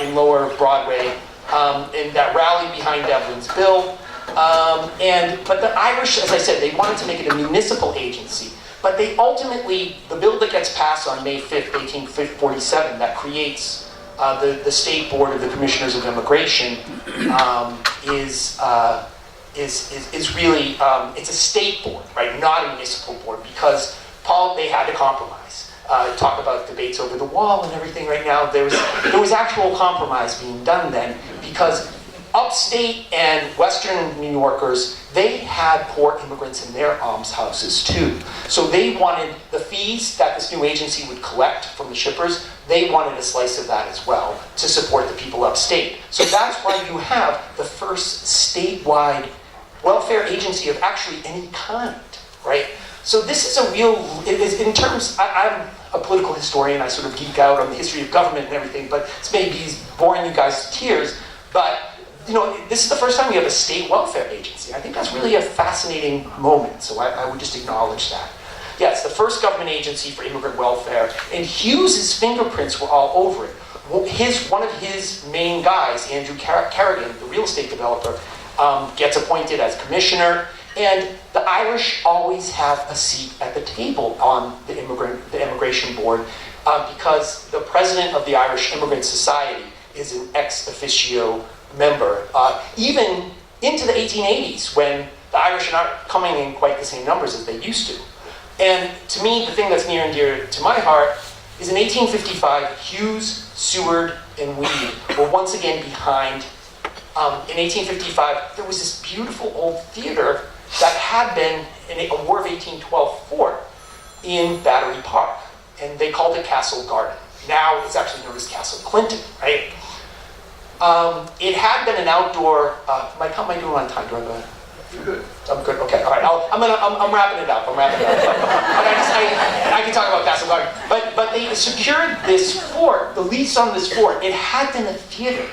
in Lower Broadway, and that rallied behind Devlin's bill. But the Irish, as I said, they wanted to make it a municipal agency. But they ultimately, the bill that gets passed on May 5th, 1847, that creates the State Board of the Commissioners of Immigration, is really, it's a state board, right? Not a municipal board, because they had to compromise. Talk about debates over the wall and everything right now. There was actual compromise being done then, because upstate and western New Yorkers, they had poor immigrants in their almshouses too. So they wanted the fees that this new agency would collect from the shippers, they wanted a slice of that as well to support the people upstate. So that's why you have the first statewide welfare agency of actually any kind, right? So this is a real, in terms, I'm a political historian, I sort of geek out on the history of government and everything, but this may be boring you guys to tears, but this is the first time we have a state welfare agency. I think that's really a fascinating moment, so I would just acknowledge that. Yeah, it's the first government agency for immigrant welfare, and Hughes's fingerprints were all over it. One of his main guys, Andrew Carrigan, the real estate developer, gets appointed as commissioner, and the Irish always have a seat at the table on the immigration board because the president of the Irish Immigrant Society is an ex officio member, even into the 1880s, when the Irish are not coming in quite the same numbers as they used to. And to me, the thing that's near and dear to my heart is in 1855, Hughes, Seward, and Weed were once again behind. In 1855, there was this beautiful old theater that had been in a War of 1812 fort in Battery Park, and they called it Castle Garden. Now it's actually known as Castle Clinton, right? It had been an outdoor. How am I doing on time? Do I have a? You're good. I'm good. Okay. All right. I'm wrapping it up. But I can talk about Castle Garden. But they secured this fort, the lease on this fort. It had been a theater.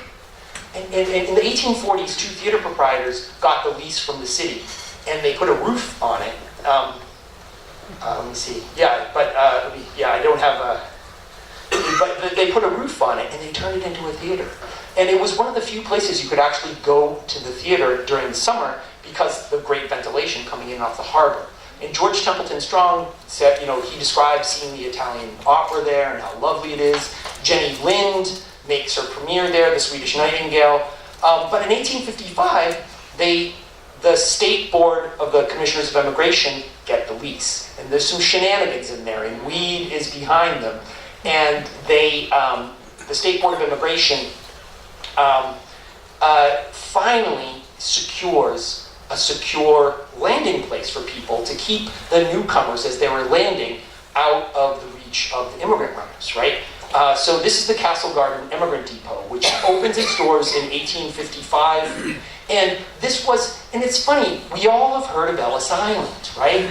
And in the 1840s, two theater proprietors got the lease from the city, and they put a roof on it. Let me see. Yeah, but I don't have a. But they put a roof on it, and they turned it into a theater. And it was one of the few places you could actually go to the theater during the summer because the great ventilation coming in off the harbor. And George Templeton Strong said, he described seeing the Italian opera there and how lovely it is. Jenny Lind makes her premiere there, the Swedish Nightingale. But in 1855, the State Board of the Commissioners of Immigration get the lease. And there's some shenanigans in there, and weed is behind them. And the State Board of Immigration finally secures a secure landing place for people to keep the newcomers as they were landing out of the reach of the immigrant runners, right? So this is the Castle Garden Immigrant Depot, which opens its doors in 1855. And it's funny, we all have heard of Ellis Island, right?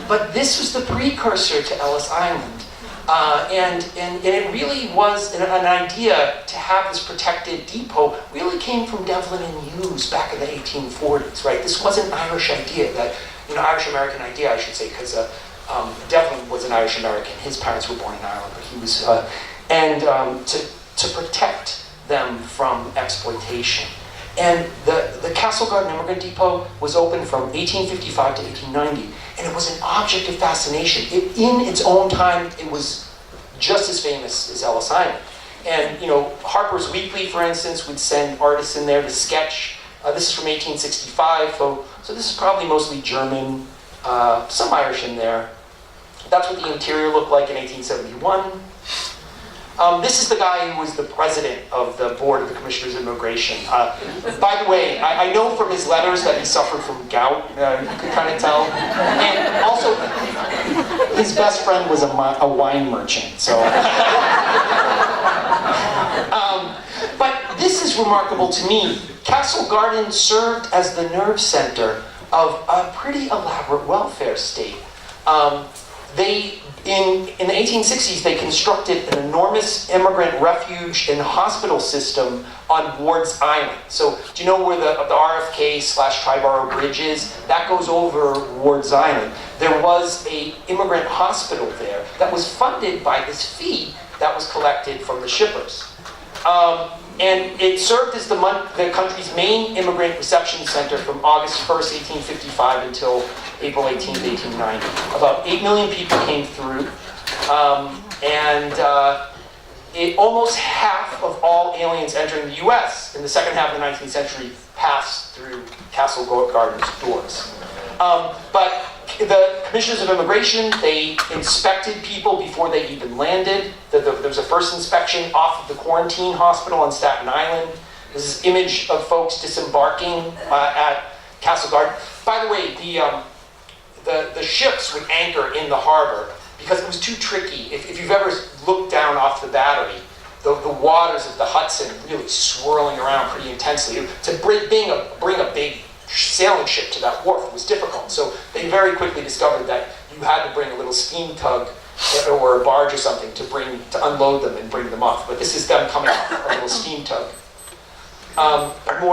But this was the precursor to Ellis Island. And it really was an idea to have this protected depot really came from Devlin and Hughes back in the 1840s, right? This wasn't an Irish idea, Irish-American idea, I should say, because Devlin was an Irish-American. His parents were born in Ireland, but he was, to protect them from exploitation. And the Castle Garden Immigrant Depot was open from 1855 to 1890. And it was an object of fascination. In its own time, it was just as famous as Ellis Island. And, Harper's Weekly, for instance, would send artists in there to sketch. This is from 1865, so this is probably mostly German, some Irish in there. That's what the interior looked like in 1871. This is the guy who was the president of the Board of the Commissioners of Immigration. By the way, I know from his letters that he suffered from gout. You could kind of tell. And also, his best friend was a wine merchant. So, but this is remarkable to me. Castle Garden served as the nerve center of a pretty elaborate welfare state. In the 1860s, they constructed an enormous immigrant refuge and hospital system on Ward's Island. So, do you know where the RFK/Triborough Bridge is? That goes over Ward's Island. There was an immigrant hospital there that was funded by this fee that was collected from the shippers. And it served as the country's main immigrant reception center from August 1st, 1855 until April 18th, 1890. About 8 million people came through, almost half of all aliens entering the U.S. in the second half of the 19th century passed through Castle Garden's doors. But the Commissioners of Immigration, they inspected people before they even landed. There was a first inspection off of the quarantine hospital on Staten Island. This is an image of folks disembarking at Castle Garden. By the way, the ships would anchor in the harbor because it was too tricky. If you've ever looked down off the battery, the waters of the Hudson really swirling around pretty intensely. To bring a big sailing ship to that wharf was difficult. So they very quickly discovered that you had to bring a little steam tug or a barge or something to unload them and bring them off. But this is them coming off a little steam tug.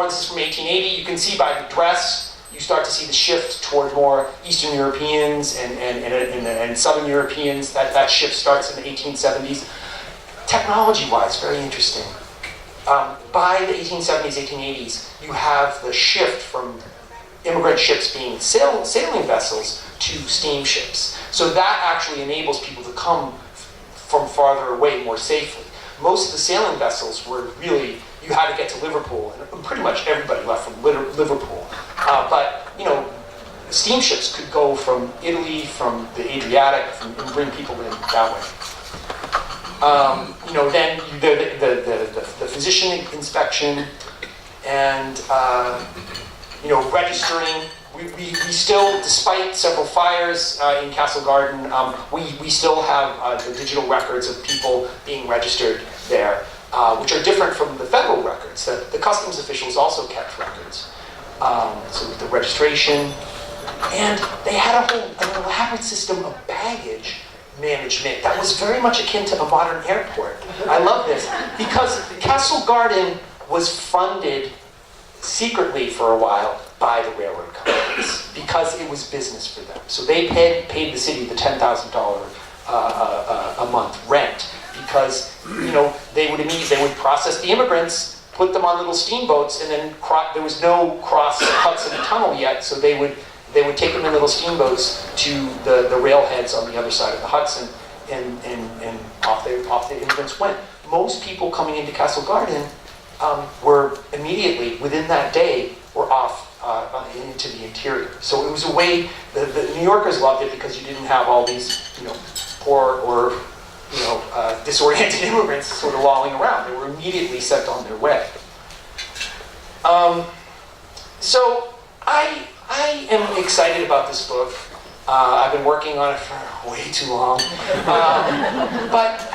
This is from 1880. You can see by the dress, you start to see the shift toward more Eastern Europeans and Southern Europeans. That shift starts in the 1870s. Technology-wise, very interesting. By the 1870s, 1880s, you have the shift from immigrant ships being sailing vessels to steamships. So that actually enables people to come from farther away more safely. Most of the sailing vessels were really, you had to get to Liverpool, and pretty much everybody left from Liverpool. But, steamships could go from Italy, from the Adriatic, and bring people in that way. Then the physician inspection and, registering. We still, despite several fires in Castle Garden, we still have the digital records of people being registered there, which are different from the federal records. The customs officials also kept records. So the registration, and they had an elaborate system of baggage management that was very much akin to a modern airport. I love this because Castle Garden was funded secretly for a while by the railroad companies because it was business for them. So they paid the city the $10,000 a month rent because they would process the immigrants put them on little steamboats, and then there was no cross Hudson Tunnel yet, so they would take them in little steamboats to the railheads on the other side of the Hudson, and off the immigrants went. Most people coming into Castle Garden were immediately, within that day, were off into the interior. So it was a way, the New Yorkers loved it because you didn't have all these, poor or disoriented immigrants sort of lolling around. They were immediately sent on their way. So I am excited about this book. I've been working on it for way too long. But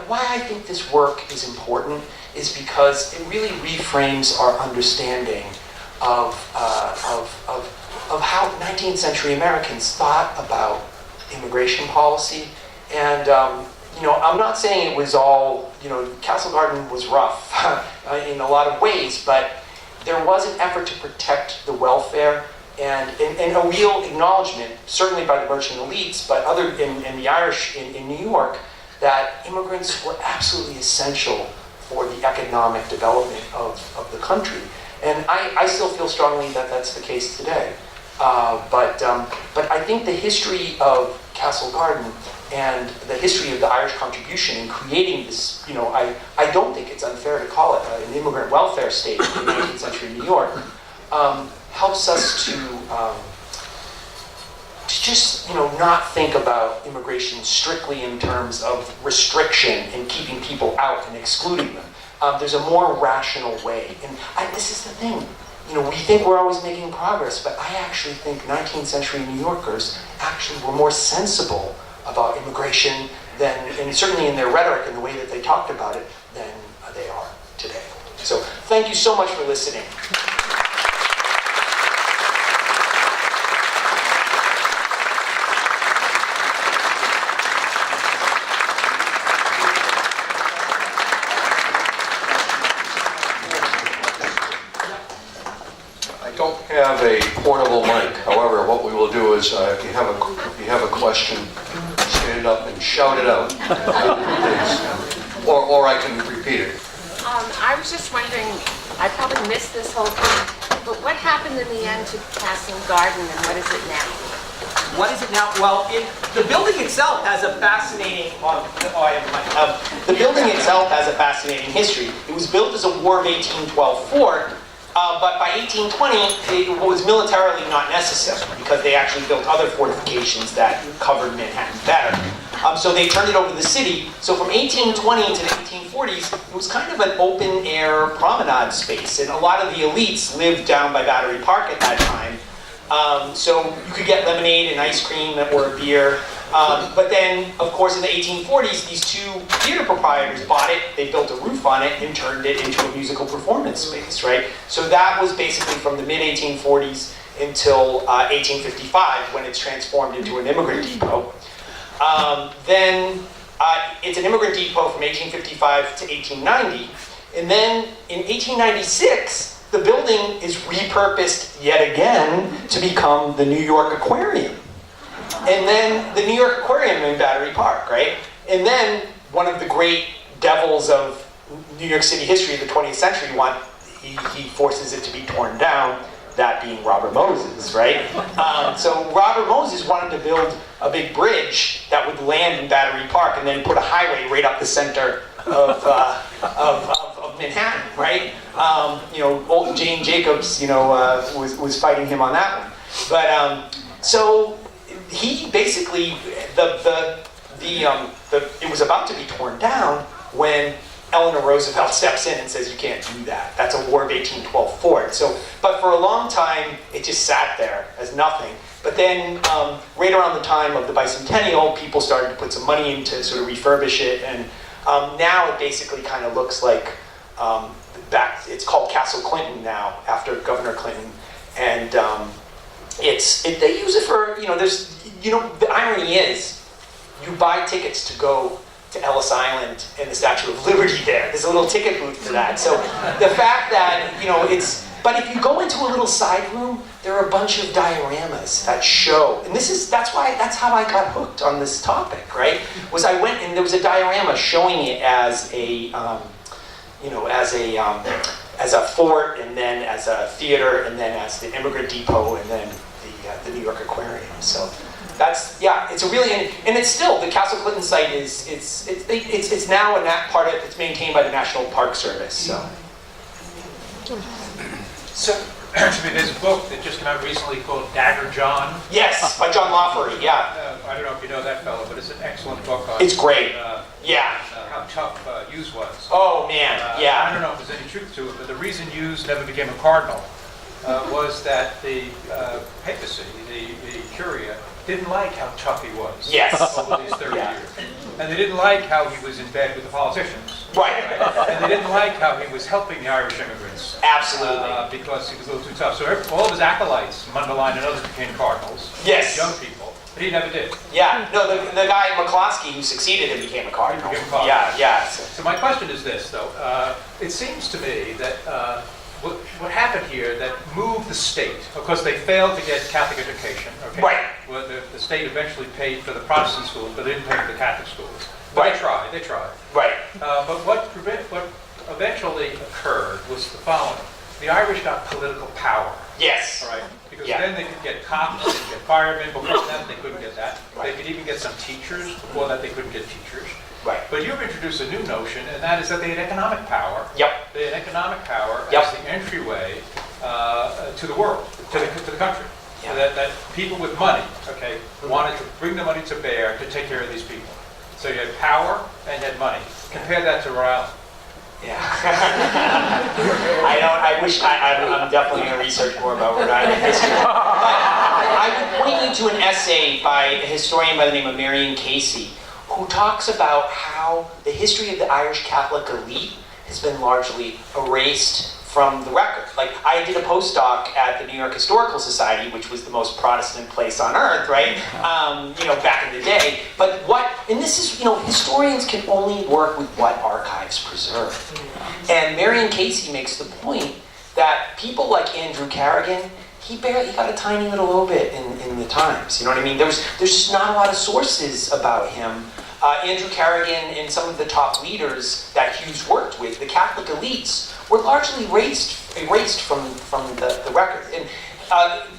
why I think this work is important is because it really reframes our understanding of how 19th century Americans thought about immigration policy. And I'm not saying it was all, Castle Garden was rough in a lot of ways, but there was an effort to protect the welfare and a real acknowledgement, certainly by the merchant elites, but in the Irish in New York, that immigrants were absolutely essential for the economic development of the country. And I still feel strongly that that's the case today. But I think the history of Castle Garden and the history of the Irish contribution in creating this, I don't think it's unfair to call it an immigrant welfare state in 19th century New York, helps us to just, not think about immigration strictly in terms of restriction and keeping people out and excluding them. There's a more rational way. And this is the thing. We think we're always making progress, but I actually think 19th century New Yorkers actually were more sensible about immigration than, and certainly in their rhetoric and the way that they talked about it, than they are today. So thank you so much for listening. Have a portable mic. However, what we will do is, if you have a question, stand up and shout it out, please. Or I can repeat it. I was just wondering, I probably missed this whole thing, but what happened in the end to Castle Garden, and what is it now? What is it now? Well, the building itself has a fascinating. The building itself has a fascinating history. It was built as a War of 1812 fort. But by 1820, it was militarily not necessary because they actually built other fortifications that covered Manhattan better. So they turned it over to the city. So from 1820 to the 1840s, it was kind of an open-air promenade space. And a lot of the elites lived down by Battery Park at that time. So you could get lemonade and ice cream or beer. But then, of course, in the 1840s, these two theater proprietors bought it, they built a roof on it, and turned it into a musical performance space, right? So that was basically from the mid-1840s until 1855, when it's transformed into an immigrant depot. Then it's an immigrant depot from 1855 to 1890. And then in 1896, the building is repurposed yet again to become the New York Aquarium. And then the New York Aquarium in Battery Park, right? And then one of the great devils of New York City history of the 20th century, he forces it to be torn down, that being Robert Moses, right? So Robert Moses wanted to build a big bridge that would land in Battery Park and then put a highway right up the center of Manhattan, right? Old Jane Jacobs, was fighting him on that one. But so he basically it was about to be torn down when Eleanor Roosevelt steps in and says, you can't do that. That's a War of 1812 fort. So, but for a long time, it just sat there as nothing. But then, right around the time of the bicentennial, people started to put some money in to sort of refurbish it, and now it basically kind of looks like it's called Castle Clinton now, after Governor Clinton, and they use it for, the irony is, you buy tickets to go to Ellis Island and the Statue of Liberty there. There's a little ticket booth for that. So the fact that, but if you go into a little side room, there are a bunch of dioramas that show, and that's how I got hooked on this topic, right? Was I went and there was a diorama showing it as as a fort, and then as a theater, and then as the immigrant depot, and then the New York Aquarium. So that's, yeah, it's a really, and it's still, the Castle Clinton site it's now a part of, it's maintained by the National Park Service, so. So, there's a book that just came out recently called Dagger John. Yes, by John Lafferty, yeah. I don't know if you know that fellow, but it's an excellent book on It's great, yeah. How tough Hughes was. Oh, man, yeah. I don't know if there's any truth to it, but the reason Hughes never became a cardinal was that the papacy, the curia, didn't like how tough he was Yes. over these 30 Yeah. years. And they didn't like how he was in bed with the politicians. Right. And they didn't like how he was helping the Irish immigrants. Absolutely. Because he was a little too tough. So all of his acolytes, Mundelein and others, became cardinals. Yes. Young people. But he never did. Yeah, no, the guy McCloskey who succeeded him became a cardinal. He became a cardinal. Yeah, yeah. So my question is this, though. It seems to me that what happened here that moved the state, because they failed to get Catholic education. Okay? Right. Well, the state eventually paid for the Protestant schools, but they didn't pay for the Catholic schools. But Right. they tried. Right. But what eventually occurred was the following. The Irish got political power. Yes. All right? Because Yeah. then they could get cops, they could get firemen. Before that, they couldn't get that. They Right. could even get some teachers. Before that, they couldn't get teachers. Right. But you've introduced a new notion, and that is that they had economic power. Yep. They had economic power Yep. as the entryway to the world, to the country. Yeah. So that people with money, okay, wanted to bring the money to bear to take care of these people. So you had power and you had money. Compare that to Rhode Island. Yeah. I'm definitely going to research more about Rhode Island history. But I would point you to an essay by a historian by the name of Marion Casey, who talks about how the history of the Irish Catholic elite has been largely erased from the record. Like, I did a postdoc at the New York Historical Society, which was the most Protestant place on earth, right? Back in the day. But and this is, historians can only work with what archives preserve. And Marion Casey makes the point that people like Andrew Carrigan, he got a tiny little obit in the Times. You know what I mean? There's just not a lot of sources about him. Andrew Carrigan and some of the top leaders that Hughes worked with, the Catholic elites, were largely erased from the record. And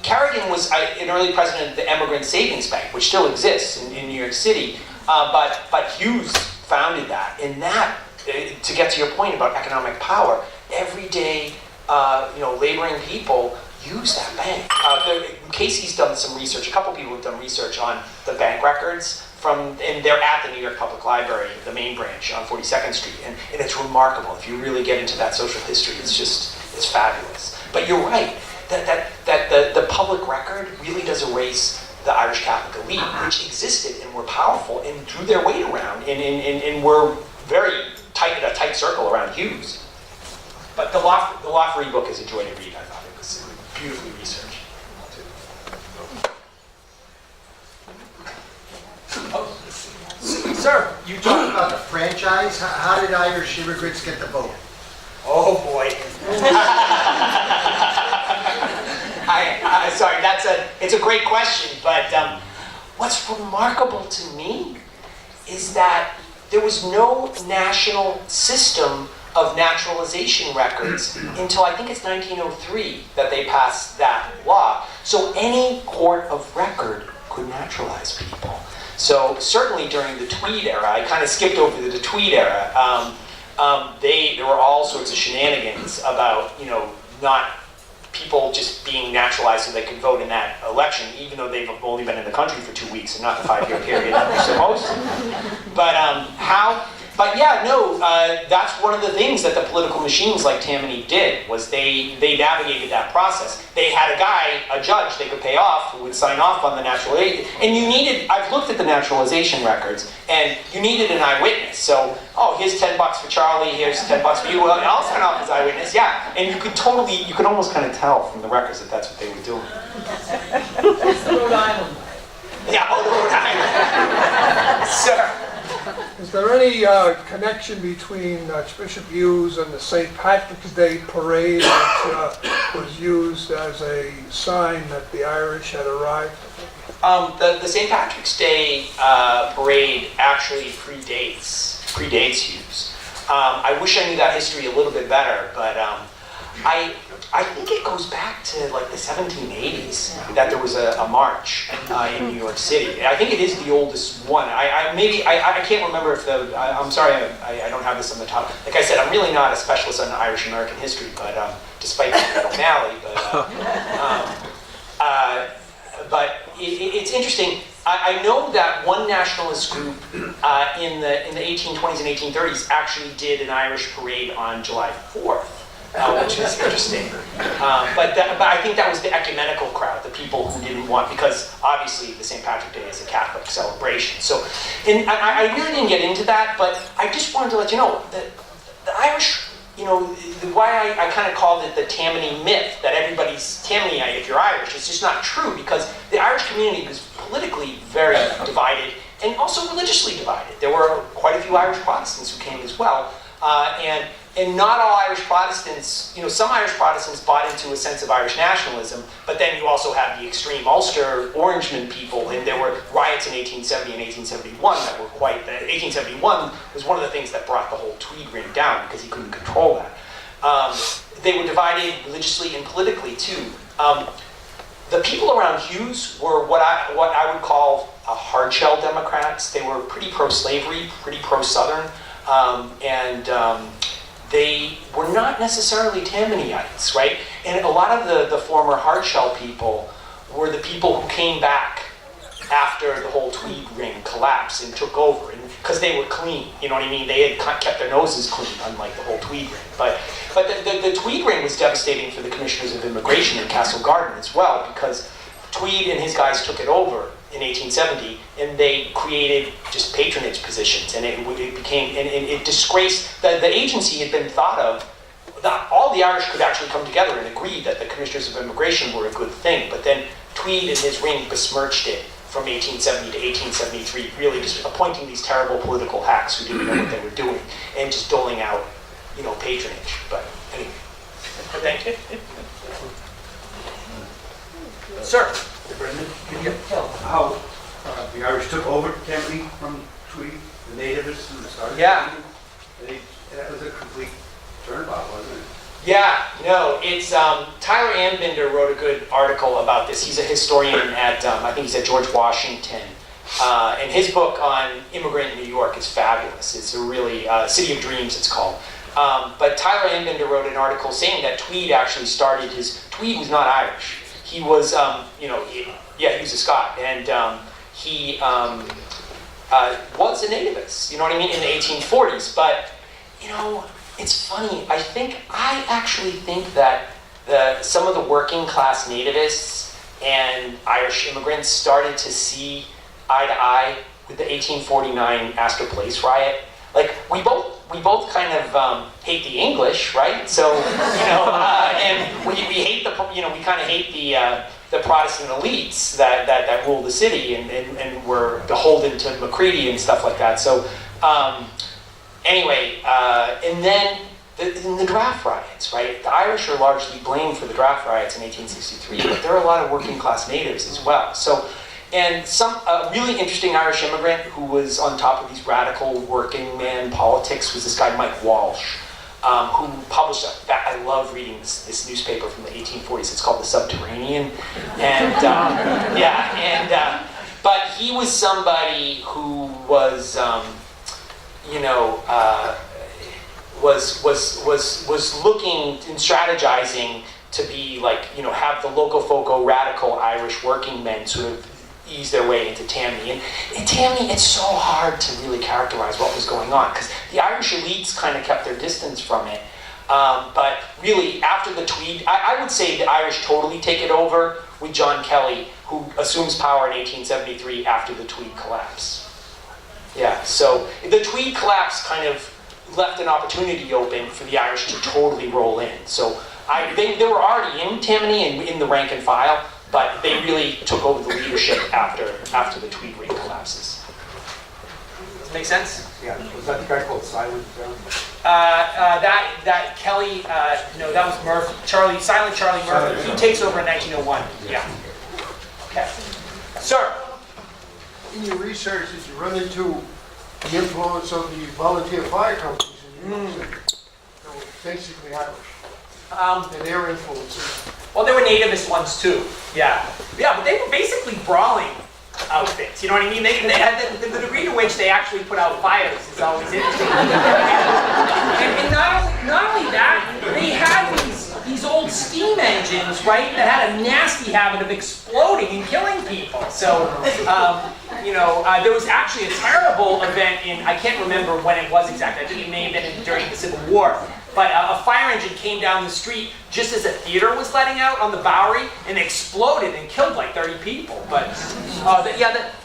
Carrigan was an early president of the Emigrant Savings Bank, which still exists in New York City. But Hughes founded that. And that, to get to your point about economic power, everyday laboring people use that bank. Casey's done some research. A couple people have done research on the bank records and they're at the New York Public Library, the main branch on 42nd Street, and it's remarkable. If you really get into that social history, it's fabulous. But you're right that the public record really does erase the Irish Catholic elite, which existed and were powerful and drew their weight around and were very tight in a tight circle around Hughes. But the Lafferty book is a joy to read. I thought it was beautifully researched. Sir, you talked about the franchise. How did Irish immigrants get the vote? Oh boy. Sorry, it's a great question, but what's remarkable to me is that there was no national system of naturalization records until I think it's 1903 that they passed that law. So any court of record could naturalize people. So certainly during the Tweed era, I kind of skipped over the Tweed era, there were all sorts of shenanigans about, not people just being naturalized so they could vote in that election, even though they've only been in the country for 2 weeks and not the 5-year period that they're supposed to. But that's one of the things that the political machines like Tammany did, was they navigated that process. They had a judge they could pay off who would sign off on the naturalization. And I've looked at the naturalization records, and you needed an eyewitness. So, here's $10 for Charlie, here's $10 for you, well, I'll sign off as eyewitness, yeah. And you could almost kind of tell from the records that that's what they were doing. It's the Rhode Island. Yeah, the Rhode Island. Sir. Is there any connection between Archbishop Hughes and the St. Patrick's Day parade that was used as a sign that the Irish had arrived? The St. Patrick's Day parade actually predates Hughes. I wish I knew that history a little bit better, but I think it goes back to like the 1780s that there was a march in New York City. I think it is the oldest one. I can't remember if I'm sorry, I don't have this on the top. Like I said, I'm really not a specialist on Irish American history, but despite being O'Malley, but it's interesting. I know that one nationalist group in the 1820s and 1830s actually did an Irish parade on July 4th. Which is interesting. But I think that was the ecumenical crowd, the people who didn't want, because obviously the St. Patrick's Day is a Catholic celebration. So, and I really didn't get into that, but I just wanted to let you know that the Irish, why I kind of called it the Tammany myth, that everybody's Tammanyite if you're Irish, is just not true, because the Irish community was politically very divided and also religiously divided. There were quite a few Irish Protestants who came as well, and not all Irish Protestants, some Irish Protestants bought into a sense of Irish nationalism, but then you also have the extreme Ulster Orangemen people, and there were riots in 1870 and 1871 that were 1871 was one of the things that brought the whole Tweed ring down, because he couldn't control that. They were divided religiously and politically too. The people around Hughes were what I would call hard-shell Democrats. They were pretty pro-slavery, pretty pro-Southern, and they were not necessarily Tammanyeites, right? And a lot of the former hardshell people were the people who came back after the whole Tweed ring collapsed and took over, and because they were clean, you know what I mean? They had kept their noses clean, unlike the whole Tweed ring. But the Tweed ring was devastating for the commissioners of immigration in Castle Garden as well, because Tweed and his guys took it over in 1870, and they created just patronage positions, and it became, and it disgraced, the agency had been thought of, all the Irish could actually come together and agree that the commissioners of immigration were a good thing, but then Tweed and his ring besmirched it from 1870 to 1873, really just appointing these terrible political hacks who didn't know what they were doing, and just doling out, patronage. But anyway, thank you. Sir. Brendan, can you tell how the Irish took over Tammany from Tweed, the nativists and the start? Yeah. That was a complete turnabout, wasn't it? Yeah, no, it's Tyler Anbinder wrote a good article about this. He's a historian at, I think he's at George Washington. And his book on immigrant New York is fabulous. It's a really, City of Dreams it's called. But Tyler Anbinder wrote an article saying that Tweed actually started Tweed was not Irish. He was, he was a Scot, and he was a nativist, you know what I mean, in the 1840s. But, it's funny, I actually think that some of the working class nativists and Irish immigrants started to see eye to eye with the 1849 Astor Place riot. Like, we both kind of hate the English, right? So, and we hate we kind of hate the Protestant elites that rule the city and were beholden to Macready and stuff like that. So, anyway, and then in the draft riots, right? The Irish are largely blamed for the draft riots in 1863, but there are a lot of working class natives as well. So, and a really interesting Irish immigrant who was on top of these radical working man politics was this guy Mike Walsh, who published I love reading this newspaper from the 1840s. It's called The Subterranean, and but he was somebody who was was looking and strategizing to be like, have the Locofoco radical Irish working men sort of ease their way into Tammany. And in Tammany, it's so hard to really characterize what was going on, because the Irish elites kind of kept their distance from it. But really, after the Tweed, I would say the Irish totally take it over with John Kelly, who assumes power in 1873 after the Tweed collapse. Yeah, so the Tweed collapse kind of left an opportunity open for the Irish to totally roll in. So they were already in Tammany and in the rank and file, but they really took over the leadership after the Tweed ring collapses. Does that make sense? Yeah. Was that the guy called Silent John? That Kelly, no, that was Murphy. Silent Charlie Murphy. He takes over in 1901. Yeah. Okay. Sir. In your research, did you run into the influence of the volunteer fire companies in They were basically Irish, Um, and their influences. Well, there were nativist ones too. Yeah, yeah, but they were basically brawling outfits. You know what I mean? They had the degree to which they actually put out fires is always interesting. And not only that, they had these old steam engines, right, that had a nasty habit of exploding and killing people. So, there was actually a terrible event I can't remember when it was exactly. I think it may have been during the Civil War. But a fire engine came down the street just as a theater was letting out on the Bowery and exploded and killed like 30 people. But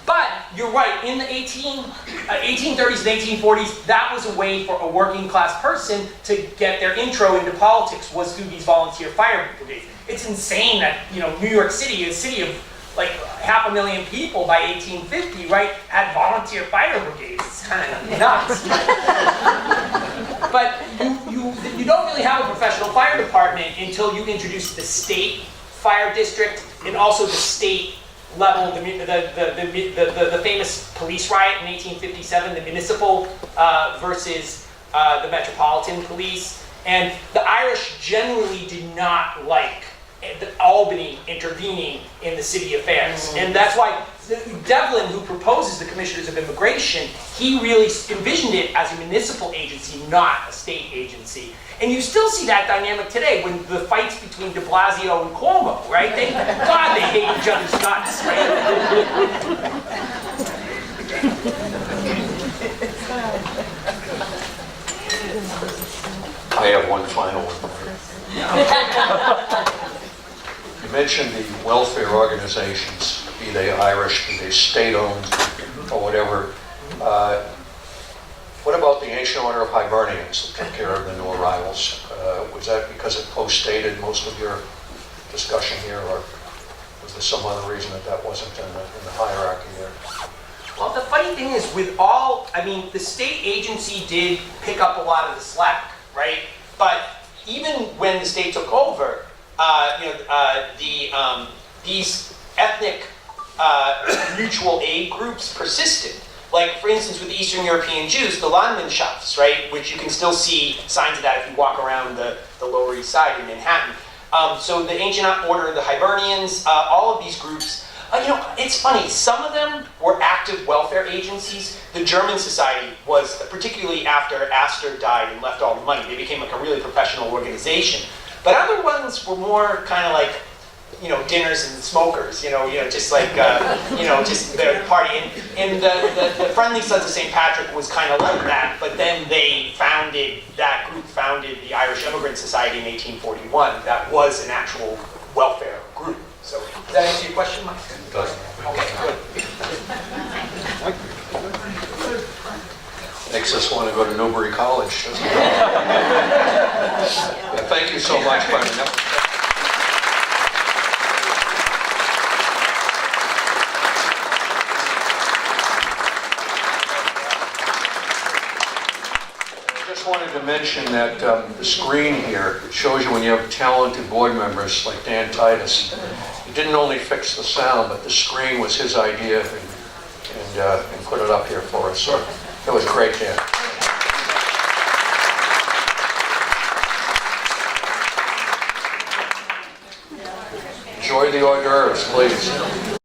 but you're right. In the 1830s and 1840s, that was a way for a working class person to get their intro into politics was through these volunteer fire brigades. It's insane that New York City, a city of like 500,000 people by 1850, right, had volunteer fire brigades. It's kind of nuts. But you don't really have a professional fire department until you introduce the state fire district and also the state level, the famous police riot in 1857, the municipal versus the metropolitan police. And the Irish generally did not like Albany intervening in the city affairs. And that's why Devlin, who proposes the Commissioners of Immigration, he really envisioned it as a municipal agency, not a state agency. And you still see that dynamic today when the fights between de Blasio and Cuomo, right? God, they hate each other's guts, right? I have one final one. You mentioned the welfare organizations, be they Irish, be they state-owned, or whatever. What about the Ancient Order of Hibernians that took care of the new arrivals? Was that because it post-stated most of your discussion here, or was there some other reason that wasn't in the hierarchy there? Well, the funny thing is, the state agency did pick up a lot of the slack, right? But even when the state took over, these ethnic mutual aid groups persisted. Like, for instance, with the Eastern European Jews, the Landmannschafts, right, which you can still see signs of that if you walk around the Lower East Side in Manhattan. So the Ancient Order of the Hibernians, all of these groups, it's funny, some of them were active welfare agencies. The German Society was, particularly after Astor died and left all the money, they became like a really professional organization. But other ones were more kind of like, dinners and smokers, just like, just their party. And the Friendly Sons of St. Patrick was kind of like that, but then that group founded the Irish Immigrant Society in 1841. That was an actual welfare group. So, does that answer your question, Mike? It does. Okay, good. Makes us want to go to Newbury College, doesn't it? Yeah, thank you so much, Byron. I just wanted to mention that the screen here shows you when you have talented board members like Dan Titus. He didn't only fix the sound, but the screen was his idea and put it up here for us. So it was great, Dan. Enjoy the hors d'oeuvres, please.